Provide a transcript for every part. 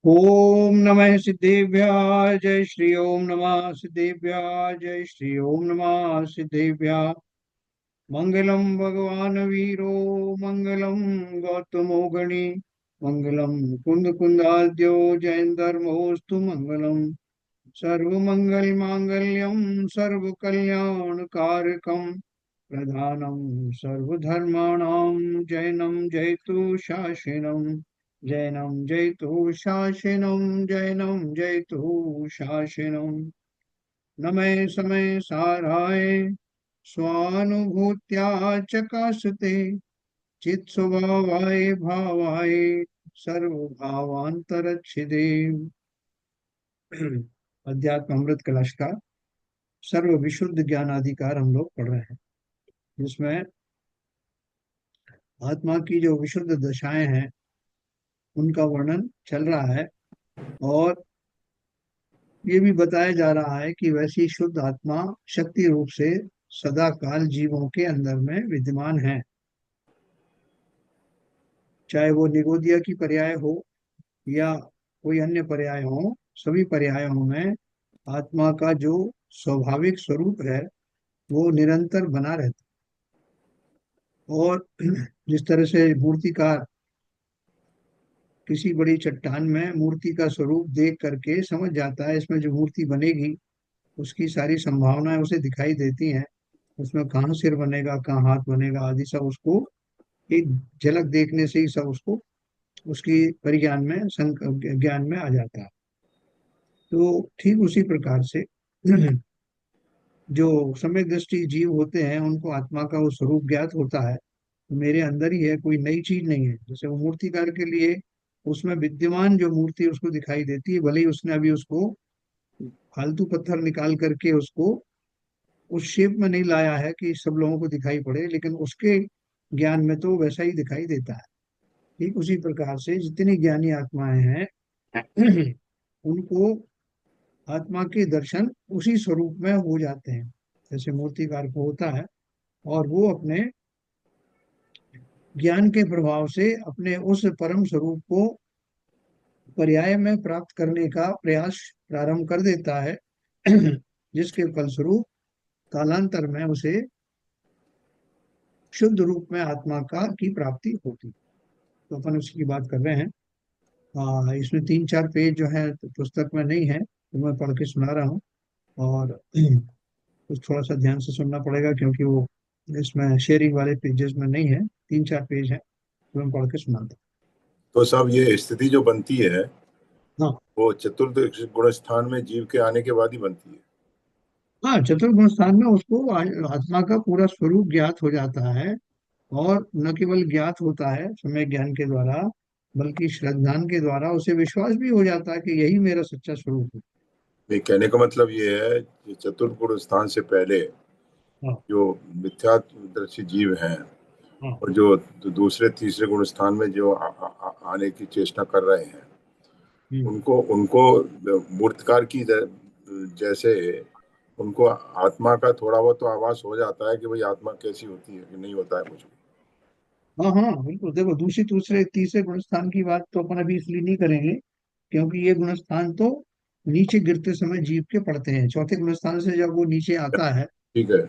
ओम नमः सिद्धेभ्याय जय श्री ओम नमः सिद्धेभ्याय जय श्री ओम नमः सिद्धेभ्याय। मंगलम भगवान वीरो मंगलम गौतमो गणी मंगलम कुंद कुंदाद्यो जैन धर्मोस्तु मंगलम। सर्वमंगल मांगल्यम सर्व कल्याण कारकम प्रधानम सर्वधर्माणां जैनम जयतु शासनम। जैनम जयतु शासनम। नमः समय साराय स्वानुभूत्या चकाशते चित स्वभावाय भावाय सर्वभावांतरच्छिदे। अध्यात्म अमृत कलश का सर्व विशुद्ध ज्ञान अधिकार हम लोग पढ़ रहे हैं, जिसमें आत्मा की जो विशुद्ध दशाएं हैं उनका वर्णन चल रहा है। और ये भी बताया जा रहा है कि वैसी शुद्ध आत्मा शक्ति रूप से सदा काल जीवों के अंदर में विद्यमान है। चाहे वो निगोदिया की पर्याय हो या कोई अन्य पर्याय हो, सभी पर्यायों में आत्मा का जो स्वाभाविक स्वरूप है वो निरंतर बना रहता है। और जिस तरह से मूर्तिकार किसी बड़ी चट्टान में मूर्ति का स्वरूप देख करके समझ जाता है इसमें जो मूर्ति बनेगी उसकी सारी संभावनाएं उसे दिखाई देती हैं, उसमें कहाँ सिर बनेगा कहाँ हाथ बनेगा आदि सब उसको एक झलक देखने से ही सब उसको उसकी परिज्ञान में ज्ञान में आ जाता है। तो ठीक उसी प्रकार से जो सम्यक दृष्टि जीव होते हैं उनको आत्मा का वो स्वरूप ज्ञात होता है, तो मेरे अंदर ही है, कोई नई चीज नहीं है। जैसे वो मूर्तिकार के लिए उसमें विद्यमान जो मूर्ति उसको दिखाई देती है, भले ही उसने अभी उसको फालतू पत्थर निकाल करके उसको उस शेप में नहीं लाया है कि सब लोगों को दिखाई पड़े, लेकिन उसके ज्ञान में तो वैसा ही दिखाई देता है। ठीक उसी प्रकार से जितनी ज्ञानी आत्माएं हैं उनको आत्मा के दर्शन उसी स्वरूप में हो जाते हैं जैसे मूर्तिकार को होता है। और वो अपने ज्ञान के प्रभाव से अपने उस परम स्वरूप को पर्याय में प्राप्त करने का प्रयास प्रारंभ कर देता है जिसके फलस्वरूप कालांतर में उसे शुद्ध रूप में आत्मा का की प्राप्ति होती है। तो अपन उसकी बात कर रहे हैं। इसमें 3-4 पेज जो है तो पुस्तक में नहीं है, तो मैं पढ़ के सुना रहा हूँ। और कुछ थोड़ा सा ध्यान से सुनना पड़ेगा क्योंकि वो इसमें शेयरिंग वाले पेजेस में नहीं है, 3-4 पेज है, तो मैं पढ़ के सुनाता तो सब ये स्थिति जो बनती है हूँ। हाँ वो चतुर्थ गुण स्थान में जीव के आने के बाद ही बनती है। हाँ, चतुर्भुज स्थान में उसको आत्मा का पूरा स्वरूप ज्ञात हो जाता है। और न केवल ज्ञात होता है समय ज्ञान के द्वारा, बल्कि श्रद्धान के द्वारा उसे विश्वास भी हो जाता है कि यही मेरा सच्चा स्वरूप है। ये कहने का मतलब ये है कि चतुर्थ गुण स्थान से पहले हाँ जो मिथ्यादर्शी जीव हैं हाँ। और जो दूसरे तीसरे गुण स्थान में जो आने की चेष्टा कर रहे हैं हम्म। उनको उनको मूर्तिकार की जैसे उनको आत्मा का थोड़ा बहुत तो आभास हो जाता है कि भाई आत्मा कैसी होती है, कि नहीं होता है कुछ भी। हाँ हाँ बिल्कुल, देखो दूसरी दूसरे तीसरे गुण स्थान की बात तो अपन अभी इसलिए नहीं करेंगे क्योंकि ये गुण स्थान तो नीचे गिरते समय जीव के पड़ते हैं। चौथे गुण स्थान से जब वो नीचे आता है ठीक है।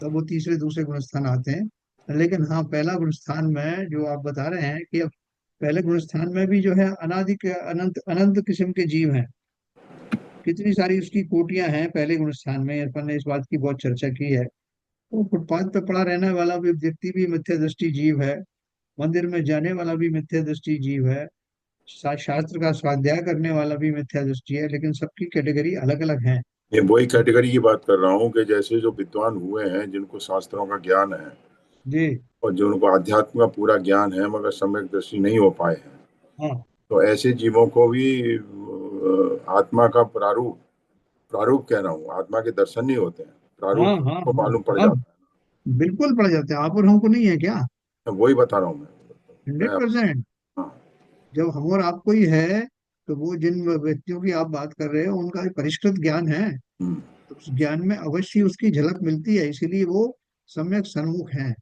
तब वो तीसरे दूसरे गुण स्थान आते हैं। लेकिन हाँ, पहला गुण स्थान में जो आप बता रहे हैं कि अब पहले गुण स्थान में भी जो है अनादि के अनंत अनंत किस्म के जीव हैं। कितनी सारी उसकी कोटियां हैं पहले गुण स्थान में, अपन ने इस बात की बहुत चर्चा की है। तो फुटपाथ पे पड़ा रहने वाला भी व्यक्ति भी मिथ्या दृष्टि जीव है, मंदिर में जाने वाला भी मिथ्या दृष्टि जीव है, शास्त्र का स्वाध्याय करने वाला भी मिथ्या दृष्टि है, लेकिन सबकी कैटेगरी अलग अलग है। ये वही कैटेगरी की बात कर रहा हूँ कि जैसे जो विद्वान हुए हैं जिनको शास्त्रों का ज्ञान है जी। और जो उनको अध्यात्म का पूरा ज्ञान है मगर सम्यक दृष्टि नहीं हो पाए हैं, हाँ तो ऐसे जीवों को भी आत्मा का प्रारूप प्रारूप कह रहा हूँ, आत्मा के दर्शन नहीं होते हैं, हाँ प्रारूप हाँ को हाँ मालूम पड़ हाँ, जाता बिल्कुल पड़ जाते हैं। आप और हमको नहीं है क्या? है। वही बता रहा हूँ मैं 100%। हाँ। जब हम और आपको ही है तो वो जिन व्यक्तियों की आप बात कर रहे हो उनका भी परिष्कृत ज्ञान है, हम्म। तो उस ज्ञान में अवश्य उसकी झलक मिलती है, इसीलिए वो सम्यक सन्मुख है।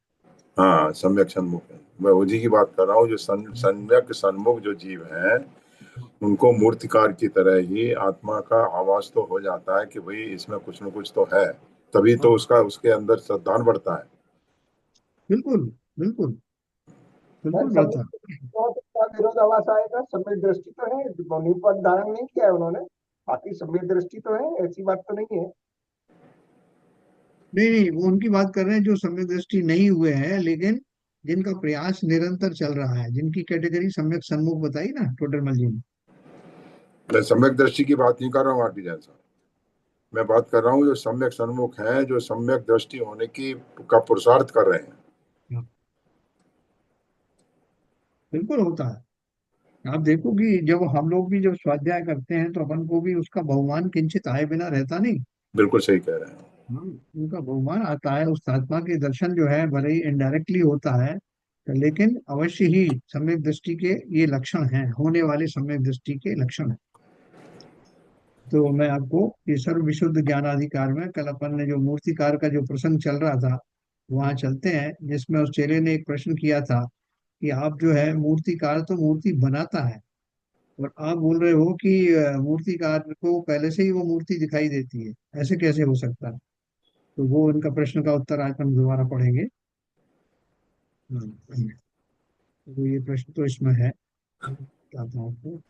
हाँ, सम्यक सन्मुख है, मैं उसी की बात कर रहा हूँ जो सम्यक सन्मुख जो जीव हैं उनको मूर्तिकार की तरह ही आत्मा का आवाज तो हो जाता है कि भाई इसमें कुछ न कुछ तो है, तभी तो हाँ, उसका उसके अंदर श्रद्धान बढ़ता है। बिल्कुल बिल्कुल मैं बिल्कुल सम्यक रहता। दृष्टि तो क्या विरोधाभास आएगा? सम्यक दृष्टि तो है, निपट धारण नहीं किया है उन्होंने, बाकी सम्यक दृष्टि तो है, ऐसी बात तो नहीं है। नहीं नहीं, वो उनकी बात कर रहे हैं जो सम्यक दृष्टि नहीं हुए हैं, लेकिन जिनका प्रयास निरंतर चल रहा है, जिनकी कैटेगरी सम्यक सन्मुख बताई ना टोडरमल जी ने। मैं सम्यक दृष्टि की बात नहीं कर रहा हूँ आरटी जैन साहब, मैं बात कर रहा हूँ जो सम्यक सन्मुख हैं, जो सम्यक दृष्टि होने की का पुरुषार्थ कर रहे हैं। हाँ, बिल्कुल होता है। आप देखो कि जब हम लोग भी जब स्वाध्याय करते हैं तो अपन को भी उसका बहुमान किंचित आए बिना रहता नहीं। बिल्कुल सही कह रहे हैं। हाँ, उनका बहुमान आता है, उस आत्मा के दर्शन जो है भले ही इनडायरेक्टली होता है, लेकिन अवश्य ही सम्यक दृष्टि के ये लक्षण हैं, होने वाले सम्यक दृष्टि के लक्षण हैं। तो मैं आपको ये सर्व विशुद्ध ज्ञानाधिकार में कल अपन ने जो मूर्तिकार का जो प्रसंग चल रहा था वहां चलते हैं, जिसमें उस चेले ने एक प्रश्न किया था कि आप जो है मूर्तिकार तो मूर्ति बनाता है, और आप बोल रहे हो कि मूर्तिकार को पहले से ही वो मूर्ति दिखाई देती है, ऐसे कैसे हो सकता है? तो वो उनका प्रश्न का उत्तर आज हम दोबारा पढ़ेंगे। तो ये प्रश्न तो इसमें है, बताता हूँ आपको।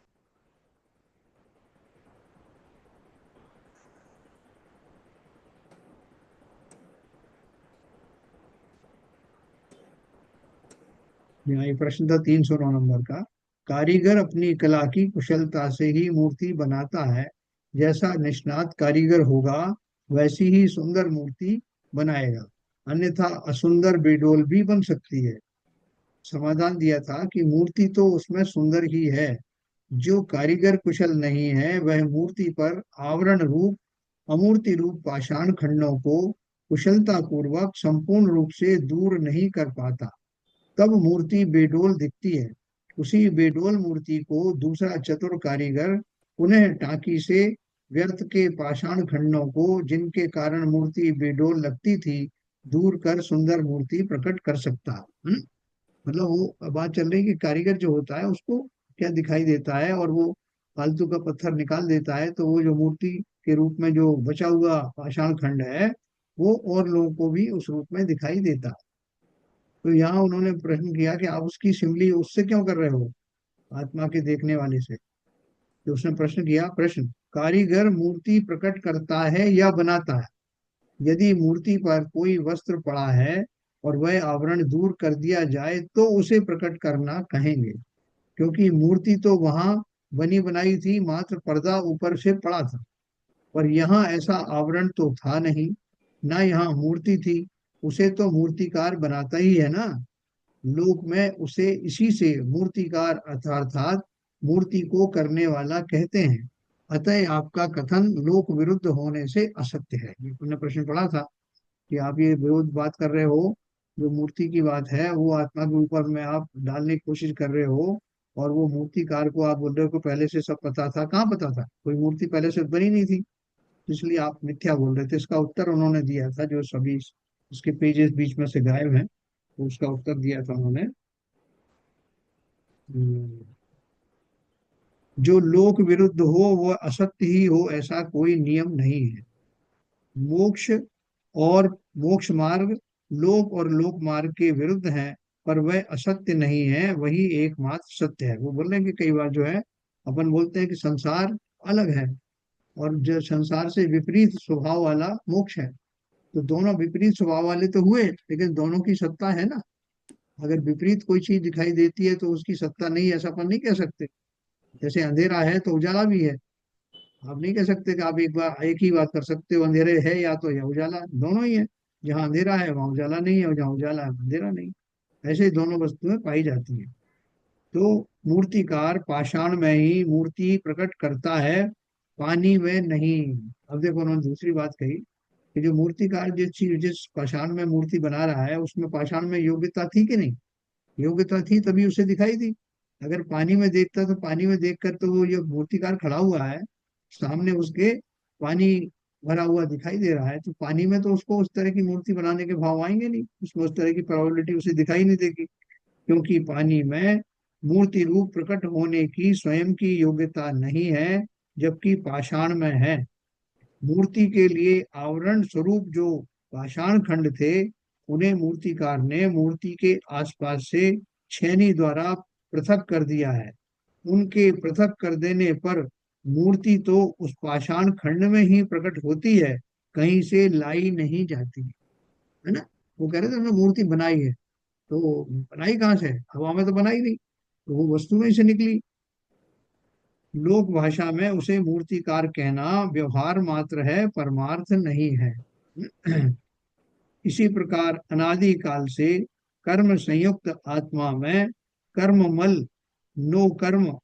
यहाँ ये प्रश्न था 309 नंबर का। कारीगर अपनी कला की कुशलता से ही मूर्ति बनाता है, जैसा निष्णात कारीगर होगा वैसी ही सुंदर मूर्ति बनाएगा, अन्यथा असुंदर बेडोल भी बन सकती है। समाधान दिया था कि मूर्ति तो उसमें सुंदर ही है, जो कारीगर कुशल नहीं है वह मूर्ति पर आवरण रूप अमूर्ति रूप पाषाण खंडों को कुशलता पूर्वक संपूर्ण रूप से दूर नहीं कर पाता, तब मूर्ति बेडोल दिखती है। उसी बेडोल मूर्ति को दूसरा चतुर कारीगर पुनः टांकी से व्यर्थ के पाषाण खंडों को, जिनके कारण मूर्ति बेडोल लगती थी, दूर कर सुंदर मूर्ति प्रकट कर सकता है। मतलब वो बात चल रही है कि कारीगर जो होता है उसको क्या दिखाई देता है, और वो फालतू का पत्थर निकाल देता है, तो वो जो मूर्ति के रूप में जो बचा हुआ पाषाण खंड है वो और लोगों को भी उस रूप में दिखाई देता है। तो यहाँ उन्होंने प्रश्न किया कि आप उसकी सिमली उससे क्यों कर रहे हो, आत्मा के देखने वाले से। तो उसने प्रश्न किया, प्रश्न, कारीगर मूर्ति प्रकट करता है या बनाता है? यदि मूर्ति पर कोई वस्त्र पड़ा है और वह आवरण दूर कर दिया जाए तो उसे प्रकट करना कहेंगे, क्योंकि मूर्ति तो वहां बनी बनाई थी, मात्र पर्दा ऊपर से पड़ा था। पर यहाँ ऐसा आवरण तो था नहीं, ना यहाँ मूर्ति थी, उसे तो मूर्तिकार बनाता ही है ना। लोक में उसे इसी से मूर्तिकार अर्थात मूर्ति को करने वाला कहते हैं। अतः आपका कथन लोक विरुद्ध होने से असत्य है। ये तुमने प्रश्न पढ़ा था कि आप ये विरोध बात कर रहे हो, जो मूर्ति की बात है वो आत्मा के ऊपर में आप डालने की कोशिश कर रहे हो, और वो मूर्तिकार को आप बोल रहे हो कि पहले से सब पता था। कहाँ पता था? कोई मूर्ति पहले से बनी नहीं थी, इसलिए आप मिथ्या बोल रहे थे। इसका उत्तर उन्होंने दिया था, जो सभी इसके पेजेस बीच में से गायब हैं, तो उसका उत्तर दिया था उन्होंने। हम्म, जो लोक विरुद्ध हो वह असत्य ही हो, ऐसा कोई नियम नहीं है। मोक्ष और मोक्ष मार्ग लोक और लोक मार्ग के विरुद्ध है, पर वह असत्य नहीं है, वही एकमात्र सत्य है। वो बोल रहे हैं कि कई बार जो है अपन बोलते हैं कि संसार अलग है, और जो संसार से विपरीत स्वभाव वाला मोक्ष है। तो दोनों विपरीत स्वभाव वाले तो हुए, लेकिन दोनों की सत्ता है ना। अगर विपरीत कोई चीज दिखाई देती है तो उसकी सत्ता नहीं है, ऐसा अपन नहीं कह सकते। जैसे अंधेरा है तो उजाला भी है। आप नहीं कह सकते कि आप एक ही बात कर सकते हो, अंधेरे है या तो या उजाला, दोनों ही है। जहाँ अंधेरा है वहां उजाला नहीं है, और जहाँ उजाला है अंधेरा नहीं। ऐसे ही दोनों वस्तुएं पाई जाती हैं। तो मूर्तिकार पाषाण में ही मूर्ति प्रकट करता है, पानी में नहीं। अब देखो उन्होंने दूसरी बात कही कि जो मूर्तिकार जिस चीज जिस पाषाण में मूर्ति बना रहा है उसमें पाषाण में योग्यता थी कि नहीं? योग्यता थी तभी उसे दिखाई दी। अगर पानी में देखता तो पानी में देखकर तो वो जो मूर्तिकार खड़ा हुआ है सामने उसके, पानी भरा हुआ दिखाई दे रहा है, तो पानी में तो उसको उस तरह की मूर्ति बनाने के भाव आएंगे नहीं, उसमें उस तरह की प्रोबेबिलिटी उसे दिखाई नहीं देगी, क्योंकि पानी में मूर्ति रूप प्रकट होने की स्वयं की योग्यता नहीं है, जबकि पाषाण में है। मूर्ति के लिए आवरण स्वरूप जो पाषाण खंड थे, उन्हें मूर्तिकार ने मूर्ति के आसपास से छेनी द्वारा पृथक कर दिया है। उनके पृथक कर देने पर मूर्ति तो उस पाषाण खंड में ही प्रकट होती है, कहीं से लाई नहीं जाती, है ना। वो कह रहे थे हमने मूर्ति बनाई है, तो बनाई कहाँ से? हवा में तो बनाई नहीं, तो वो वस्तु में से निकली। लोक भाषा में उसे मूर्तिकार कहना व्यवहार मात्र है, परमार्थ नहीं है। इसी प्रकार अनादि काल से कर्म संयुक्त आत्मा में कर्ममल नो कर्म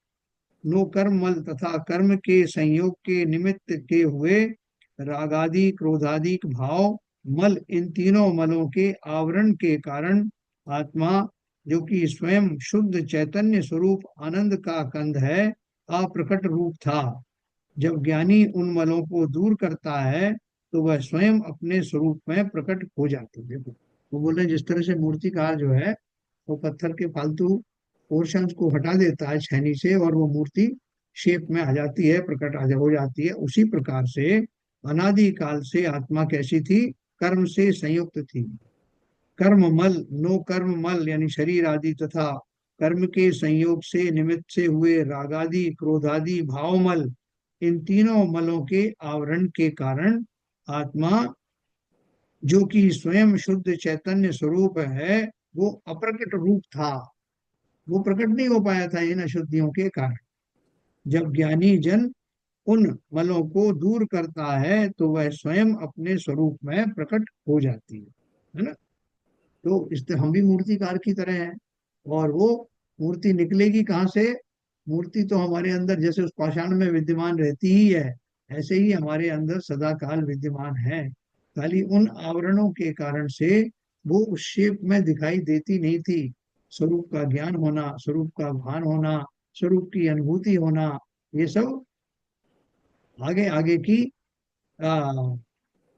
नो कर्म मल तथा कर्म के संयोग के निमित्त के हुए रागादि क्रोधादि भाव मल, इन तीनों मलों के आवरण के कारण आत्मा, जो कि स्वयं शुद्ध चैतन्य स्वरूप आनंद का कंद है, अप्रकट रूप था। जब ज्ञानी उन मलों को दूर करता है तो वह स्वयं अपने स्वरूप में प्रकट हो जाती है। देखो, वो बोल रहे हैं जिस तरह से मूर्तिकार जो है वो पत्थर के फालतू पोर्शंस को हटा देता है छेनी से, और वो मूर्ति शेप में आ जाती है, प्रकट हो जाती है। उसी प्रकार से अनादि काल से आत्मा कैसी थी? कर्म से संयुक्त थी। कर्म मल नो कर्म मल यानी शरीर आदि तथा कर्म के संयोग से निमित्त से हुए रागादि क्रोधादि भावमल, इन तीनों मलों के आवरण के कारण आत्मा, जो कि स्वयं शुद्ध चैतन्य स्वरूप है, वो अप्रकट रूप था। वो प्रकट नहीं हो पाया था इन अशुद्धियों के कारण। जब ज्ञानी जन उन मलों को दूर करता है तो वह स्वयं अपने स्वरूप में प्रकट हो जाती है ना। तो इससे हम भी मूर्तिकार की तरह हैं। और वो मूर्ति निकलेगी कहाँ से? मूर्ति तो हमारे अंदर जैसे उस पाषाण में विद्यमान रहती ही है, ऐसे ही हमारे अंदर सदा काल विद्यमान है। खाली उन आवरणों के कारण से वो उस शेप में दिखाई देती नहीं थी। स्वरूप का ज्ञान होना, स्वरूप का भान होना, स्वरूप की अनुभूति होना, ये सब आगे आगे की आ,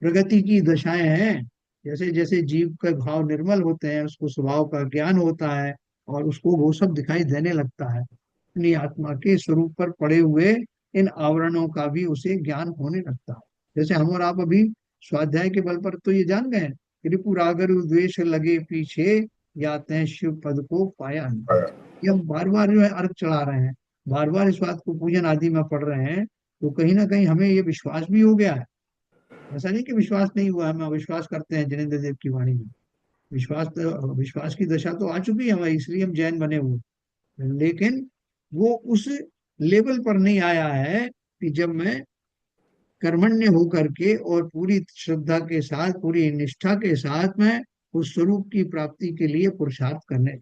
प्रगति की दशाएं हैं। जैसे जैसे जीव के भाव निर्मल होते हैं, उसको स्वभाव का ज्ञान होता है, और उसको वो सब दिखाई देने लगता है। अपनी आत्मा के स्वरूप पर पड़े हुए इन आवरणों का भी उसे ज्ञान होने लगता है। जैसे हम और आप अभी स्वाध्याय के बल पर तो ये जान गए हैं कि रिपु रागर द्वेष लगे पीछे, जाते हैं शिव पद को पाया नहीं। ये हम बार बार जो है अर्घ चढ़ा रहे हैं, बार बार इस बात को पूजन आदि में पढ़ रहे हैं, तो कहीं ना कहीं हमें ये विश्वास भी हो गया है। ऐसा नहीं कि विश्वास नहीं हुआ, हम अविश्वास करते हैं जिनेन्द्र देव की वाणी में। विश्वास की दशा तो आ चुकी है हमारी, इसलिए हम जैन बने हुए। लेकिन वो उस लेवल पर नहीं आया है कि जब मैं कर्मण्य होकर के और पूरी श्रद्धा के साथ, पूरी निष्ठा के साथ में उस स्वरूप की प्राप्ति के लिए पुरुषार्थ करने।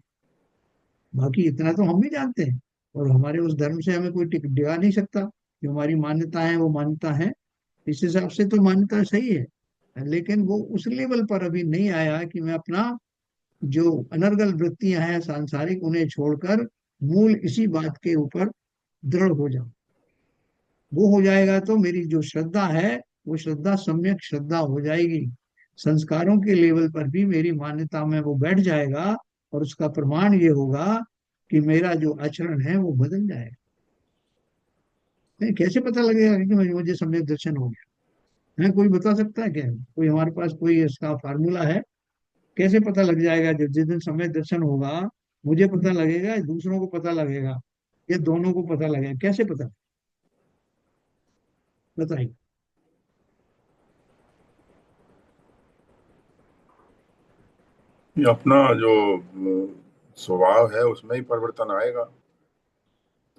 बाकी इतना तो हम भी जानते हैं, और हमारे उस धर्म से हमें कोई डिगा नहीं सकता। जो हमारी मान्यता है वो मान्यता है, इस हिसाब से तो मान्यता सही है। लेकिन वो उस लेवल पर अभी नहीं आया कि मैं अपना जो अनर्गल वृत्तियां हैं सांसारिक, उन्हें छोड़कर मूल इसी बात के ऊपर दृढ़ हो जाऊं। वो हो जाएगा तो मेरी जो श्रद्धा है वो श्रद्धा सम्यक श्रद्धा हो जाएगी। संस्कारों के लेवल पर भी मेरी मान्यता में वो बैठ जाएगा, और उसका प्रमाण ये होगा कि मेरा जो आचरण है वो बदल जाएगा। कैसे पता लगेगा कि मुझे सम्यक दर्शन हो गया? है कोई बता सकता है क्या? कोई हमारे पास कोई इसका फार्मूला है? कैसे पता लग जाएगा? जब जिस दिन समय दर्शन होगा, मुझे पता लगेगा, दूसरों को पता लगेगा, या दोनों को पता लगेगा? कैसे पता? बताइए। ये अपना जो स्वभाव है उसमें ही परिवर्तन आएगा।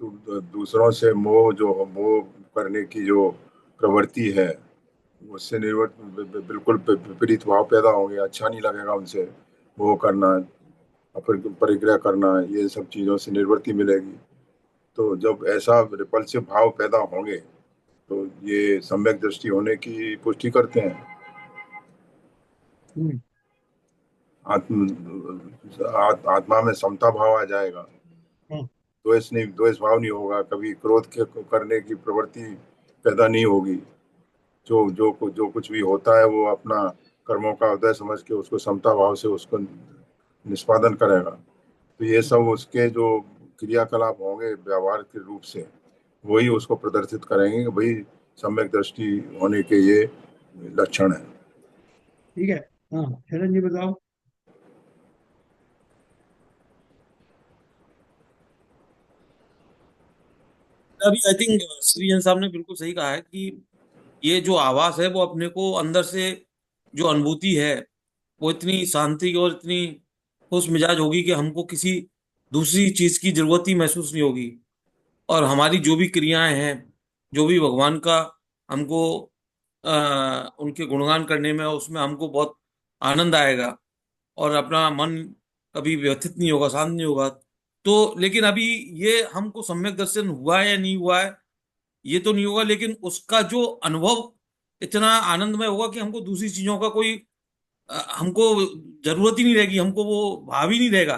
तो दूसरों से मोह करने की जो प्रवृत्ति है, उससे बिल्कुल विपरीत भाव पैदा होंगे। अच्छा नहीं लगेगा उनसे मोह करना, परिग्रह करना, ये सब चीजों से निवृत्ति मिलेगी। तो जब ऐसा रिपल्सिव भाव पैदा होंगे तो ये सम्यक दृष्टि होने की पुष्टि करते हैं। हम्म। आत्मा में समता भाव आ जाएगा। हाँ। द्वेष भाव नहीं होगा, कभी क्रोध के करने की प्रवृत्ति पैदा नहीं होगी। जो कुछ भी होता है वो अपना कर्मों का उदय समझ के उसको समता भाव से उसको निष्पादन करेगा। तो ये सब उसके जो क्रियाकलाप होंगे व्यवहार के रूप से, वही उसको प्रदर्शित करेंगे कि भाई सम्यक दृष्टि होने के ये लक्षण है। ठीक है। हाँ, शरण जी बताओ। अभी आई थिंक श्रीजन साहब ने बिल्कुल सही कहा है कि ये जो आवाज है वो अपने को अंदर से जो अनुभूति है वो इतनी शांति और इतनी खुश मिजाज होगी कि हमको किसी दूसरी चीज की जरूरत ही महसूस नहीं होगी। और हमारी जो भी क्रियाएं हैं, जो भी भगवान का हमको उनके गुणगान करने में, उसमें हमको बहुत आनंद आएगा और अपना मन कभी व्यथित नहीं होगा, शांत नहीं होगा। तो लेकिन अभी ये हमको सम्यक दर्शन हुआ है या नहीं हुआ है ये तो नहीं होगा, लेकिन उसका जो अनुभव इतना आनंदमय होगा कि हमको दूसरी चीजों का कोई हमको जरूरत ही नहीं रहेगी, हमको वो भाव ही नहीं रहेगा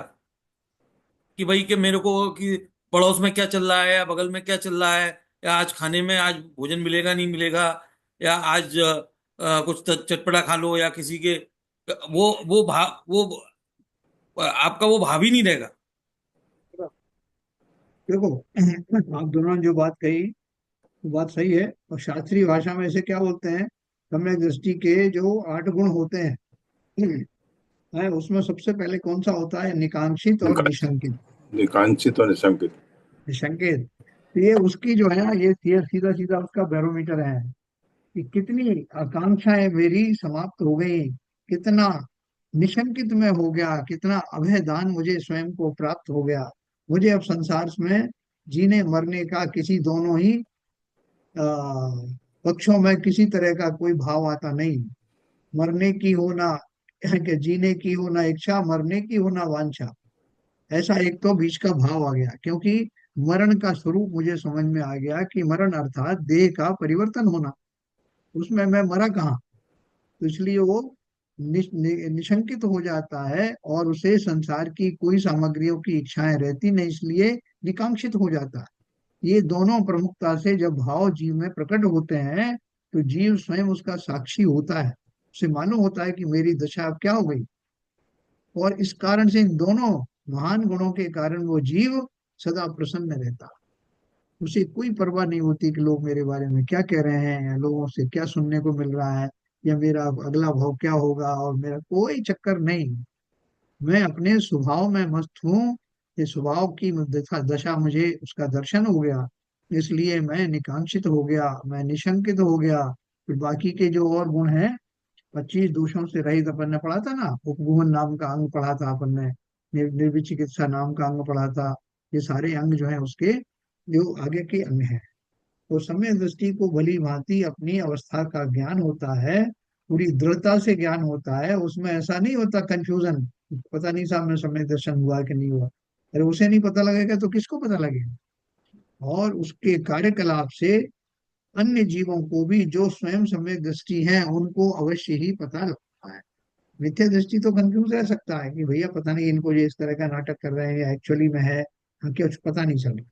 कि भाई कि मेरे को कि पड़ोस में क्या चल रहा है या बगल में क्या चल रहा है, या आज खाने में आज भोजन मिलेगा नहीं मिलेगा, या आज कुछ चटपटा खा लो, या किसी के वो भाव वो आपका वो भाव ही नहीं रहेगा। देखो, आप दोनों ने जो बात कही वो बात सही है। और शास्त्रीय भाषा में इसे क्या बोलते हैं? सम्यक दृष्टि के जो 8 गुण होते हैं, उसमें सबसे पहले कौन सा होता है? निकांक्षित और निका- निशंकित। निकांक्षित और निशंकित। निशंकित, तो ये उसकी जो है ना, ये सीधा सीधा उसका बैरोमीटर है कि कितनी आकांक्षाएं मेरी समाप्त हो गई, कितना निशंकित में हो गया, कितना अभय दान मुझे स्वयं को प्राप्त हो गया। मुझे अब संसार में जीने मरने का किसी दोनों ही आ, पक्षों में किसी तरह का कोई भाव आता नहीं। मरने की हो ना कि जीने की हो ना इच्छा, मरने की हो ना वांछा, ऐसा एक तो बीच का भाव आ गया। क्योंकि मरण का स्वरूप मुझे समझ में आ गया कि मरण अर्थात देह का परिवर्तन होना, उसमें मैं मरा कहाँ। तो इसलिए वो निशंकित हो जाता है और उसे संसार की कोई सामग्रियों की इच्छाएं रहती नहीं, इसलिए निकांक्षित हो जाता है। ये दोनों प्रमुखता से जब भाव जीव में प्रकट होते हैं तो जीव स्वयं उसका साक्षी होता है। उसे मालूम होता है कि मेरी दशा अब क्या हो गई। और इस कारण से इन दोनों महान गुणों के कारण वो जीव सदा प्रसन्न रहता है। उसे कोई परवाह नहीं होती कि लोग मेरे बारे में क्या कह रहे हैं, या लोगों से क्या सुनने को मिल रहा है, या मेरा अगला भाव क्या होगा, और मेरा कोई चक्कर नहीं। मैं अपने स्वभाव में मस्त हूँ। ये स्वभाव की दशा दशा मुझे उसका दर्शन हो गया, इसलिए मैं निकांक्षित हो गया, मैं निशंकित हो गया। फिर बाकी के जो और गुण हैं, 25 दोषों से रहित, अपन ने पढ़ा था ना, उपगुहन नाम का अंग पढ़ा था अपन ने, निर्विचिकित्सा नाम का अंग पढ़ा था। ये सारे अंग जो है उसके जो आगे के अंग हैं। तो समय दृष्टि को भली भांति अपनी अवस्था का ज्ञान होता है, पूरी दृढ़ता से ज्ञान होता है। उसमें ऐसा नहीं होता कंफ्यूजन, पता नहीं साहब में समय दर्शन हुआ कि नहीं हुआ। अरे उसे नहीं पता लगेगा तो किसको पता लगेगा? और उसके कार्यकलाप से अन्य जीवों को भी जो स्वयं समय दृष्टि है उनको अवश्य ही पता लगता है। मिथ्या दृष्टि तो कंफ्यूज रह सकता है कि भैया पता नहीं इनको ये इस तरह का नाटक कर रहे हैं या एक्चुअली में है, कुछ पता नहीं चल रहा।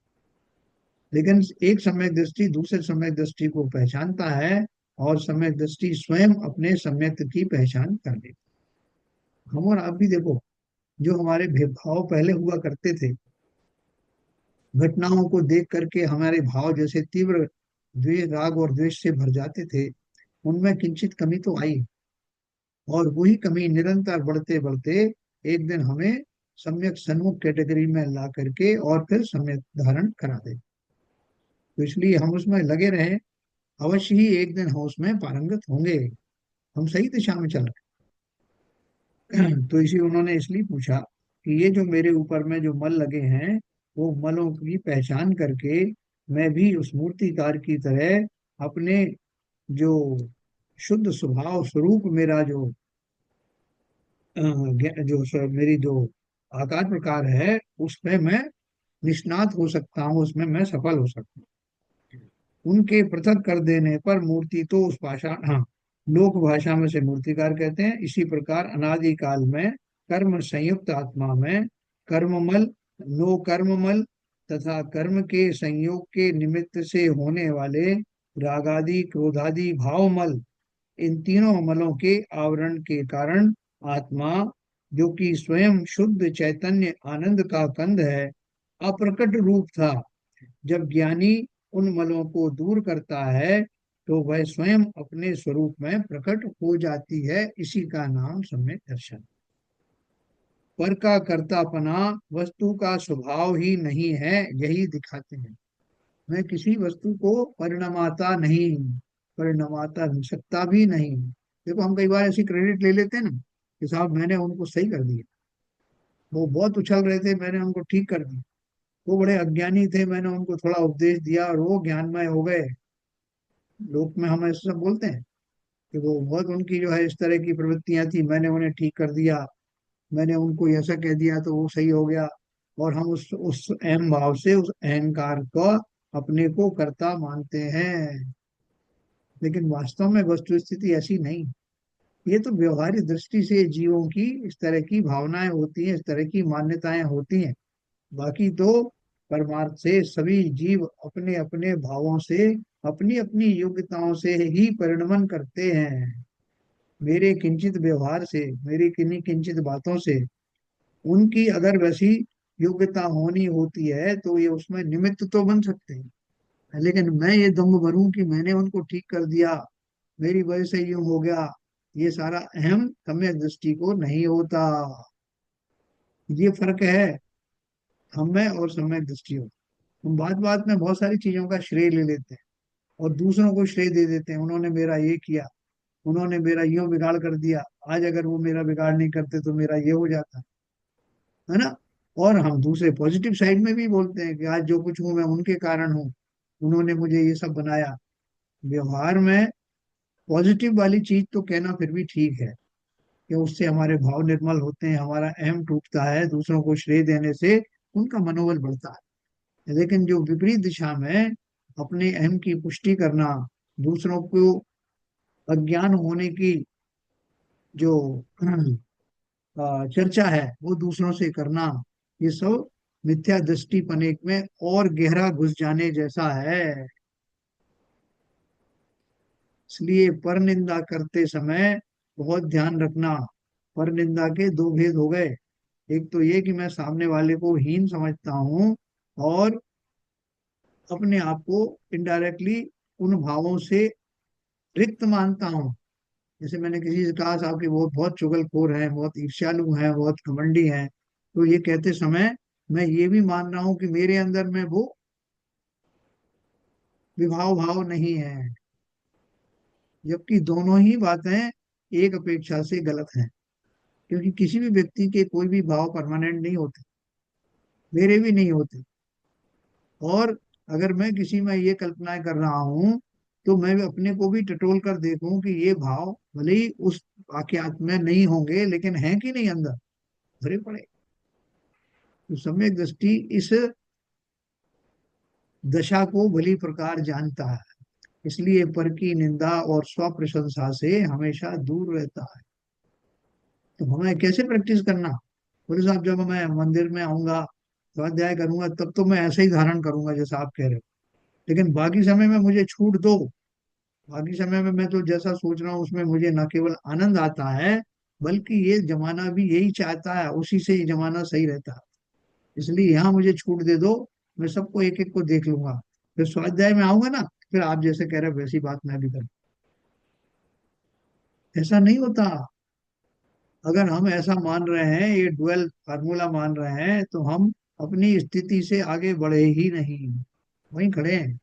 लेकिन एक सम्यक दृष्टि दूसरे सम्यक दृष्टि को पहचानता है, और सम्यक दृष्टि स्वयं अपने सम्यक की पहचान कर लेती है। हम और आप भी देखो, जो हमारे भेदभाव पहले हुआ करते थे, घटनाओं को देख करके हमारे भाव जैसे तीव्र द्वेष, राग और द्वेष से भर जाते थे, उनमें किंचित कमी तो आई। और वही कमी निरंतर बढ़ते बढ़ते एक दिन हमें सम्यक सन्मुख कैटेगरी में ला करके और फिर सम्यक धारण करा दे। तो इसलिए हम उसमें लगे रहे, अवश्य ही एक दिन हम उसमें पारंगत होंगे। हम सही दिशा में चल रहे हैं। तो इसी उन्होंने इसलिए पूछा कि ये जो मेरे ऊपर में जो मल लगे हैं, वो मलों की पहचान करके मैं भी उस मूर्तिकार की तरह अपने जो शुद्ध स्वभाव स्वरूप मेरा जो मेरी जो आकार प्रकार है, उसमें मैं निष्णात हो सकता हूँ, उसमें मैं सफल हो सकता हूँ। उनके पृथक कर देने पर मूर्ति तो उस भाषा, हाँ, लोक भाषा में से मूर्तिकार कहते हैं। इसी प्रकार अनादि काल में कर्म संयुक्त आत्मा में कर्ममल, नो कर्ममल तथा कर्म के संयोग के निमित्त से होने वाले रागादि क्रोधादि भावमल, इन तीनों मलों के आवरण के कारण आत्मा, जो कि स्वयं शुद्ध चैतन्य आनंद का कंद है, अप्रकट रूप था। जब ज्ञानी उन मलों को दूर करता है तो वह स्वयं अपने स्वरूप में प्रकट हो जाती है। इसी का नाम सम्यक दर्शन। पर का कर्तापना वस्तु का स्वभाव ही नहीं है, यही दिखाते हैं। मैं किसी वस्तु को परिणमाता नहीं, परिणमाता सकता भी नहीं। देखो हम कई बार ऐसी क्रेडिट ले लेते हैं ना कि साहब मैंने उनको सही कर दिया, वो बहुत उछल रहे थे मैंने उनको ठीक कर दिया, वो बड़े अज्ञानी थे मैंने उनको थोड़ा उपदेश दिया और वो ज्ञानमय हो गए। लोक में हम ऐसा सब बोलते हैं कि वो बहुत उनकी जो है इस तरह की प्रवृत्तियां थी, मैंने उन्हें ठीक कर दिया, मैंने उनको ऐसा कह दिया तो वो सही हो गया। और हम उस अहम भाव से उस अहंकार को अपने को कर्ता मानते हैं। लेकिन वास्तव में वस्तु स्थिति ऐसी नहीं। ये तो व्यवहारिक दृष्टि से जीवों की इस तरह की भावनाएं होती हैं, इस तरह की मान्यताएं होती हैं। बाकी तो परमार्थ से सभी जीव अपने अपने भावों से, अपनी अपनी योग्यताओं से ही परिणमन करते हैं। मेरे किंचित व्यवहार से, मेरी किन्हीं किंचित बातों से उनकी अगर वैसी योग्यता होनी होती है तो ये उसमें निमित्त तो बन सकते हैं। लेकिन मैं ये दम्भ भरूं कि मैंने उनको ठीक कर दिया, मेरी वजह से यूं हो गया, ये सारा अहम सम्यक दृष्टि को नहीं होता। ये फर्क है हम में और सम्यक दृष्टि हो। हम बात बात में बहुत सारी चीजों का श्रेय ले लेते हैं और दूसरों को श्रेय दे देते हैं, उन्होंने मेरा ये किया, उन्होंने मेरा यूं बिगाड़ कर दिया, आज अगर वो मेरा बिगाड़ नहीं करते तो मेरा ये हो जाता, है ना। और हम दूसरे पॉजिटिव साइड में भी बोलते हैं कि आज जो कुछ हूं मैं उनके कारण हूँ, उन्होंने मुझे ये सब बनाया। व्यवहार में पॉजिटिव वाली चीज तो कहना फिर भी ठीक है कि उससे हमारे भाव निर्मल होते हैं, हमारा अहम टूटता है, दूसरों को श्रेय देने से उनका मनोबल बढ़ता है। लेकिन जो विपरीत दिशा में अपने अहम की पुष्टि करना, दूसरों को अज्ञान होने की जो चर्चा है वो दूसरों से करना, ये सब मिथ्या दृष्टिपनेक में और गहरा घुस जाने जैसा है। इसलिए पर निंदा करते समय बहुत ध्यान रखना। पर निंदा के दो भेद हो गए। एक तो ये कि मैं सामने वाले को हीन समझता हूँ और अपने आप को इनडायरेक्टली उन भावों से रिक्त मानता हूँ। जैसे मैंने किसी से कहा साहब कि वो बहुत चुगलखोर हैं, बहुत ईर्ष्यालु हैं, बहुत घमंडी हैं, तो ये कहते समय मैं ये भी मान रहा हूँ कि मेरे अंदर में वो विभाव भाव नहीं है। जबकि दोनों ही बातें एक अपेक्षा से गलत हैं, क्योंकि किसी भी व्यक्ति के कोई भी भाव परमानेंट नहीं होते, मेरे भी नहीं होते। और अगर मैं किसी में ये कल्पना कर रहा हूँ तो मैं भी अपने को भी टटोल कर देखूं कि ये भाव भले ही उस वाक्यात में नहीं होंगे लेकिन हैं कि नहीं अंदर भरे पड़े। तो सम्यक दृष्टि इस दशा को भली प्रकार जानता है, इसलिए पर की निंदा और स्व प्रशंसा से हमेशा दूर रहता है। तो हमें कैसे प्रैक्टिस करना? बोले साहब जब मैं मंदिर में आऊंगा, स्वाध्याय करूंगा, तब तो मैं ऐसे ही धारण करूंगा जैसा आप कह रहे हो, लेकिन बाकी समय में मुझे छूट दो। बाकी समय में मैं तो जैसा सोच रहा हूँ उसमें मुझे न केवल आनंद आता है, बल्कि ये जमाना भी यही चाहता है, उसी से ये जमाना सही रहता है। इसलिए यहाँ मुझे छूट दे दो, मैं सबको एक एक को देख लूंगा। फिर स्वाध्याय में आऊंगा ना, फिर आप जैसे कह रहे हो वैसी बात मैं भी करूँ। ऐसा नहीं होता। अगर हम ऐसा मान रहे हैं, ये डुअल फार्मूला मान रहे हैं, तो हम अपनी स्थिति से आगे बढ़े ही नहीं, वहीं खड़े हैं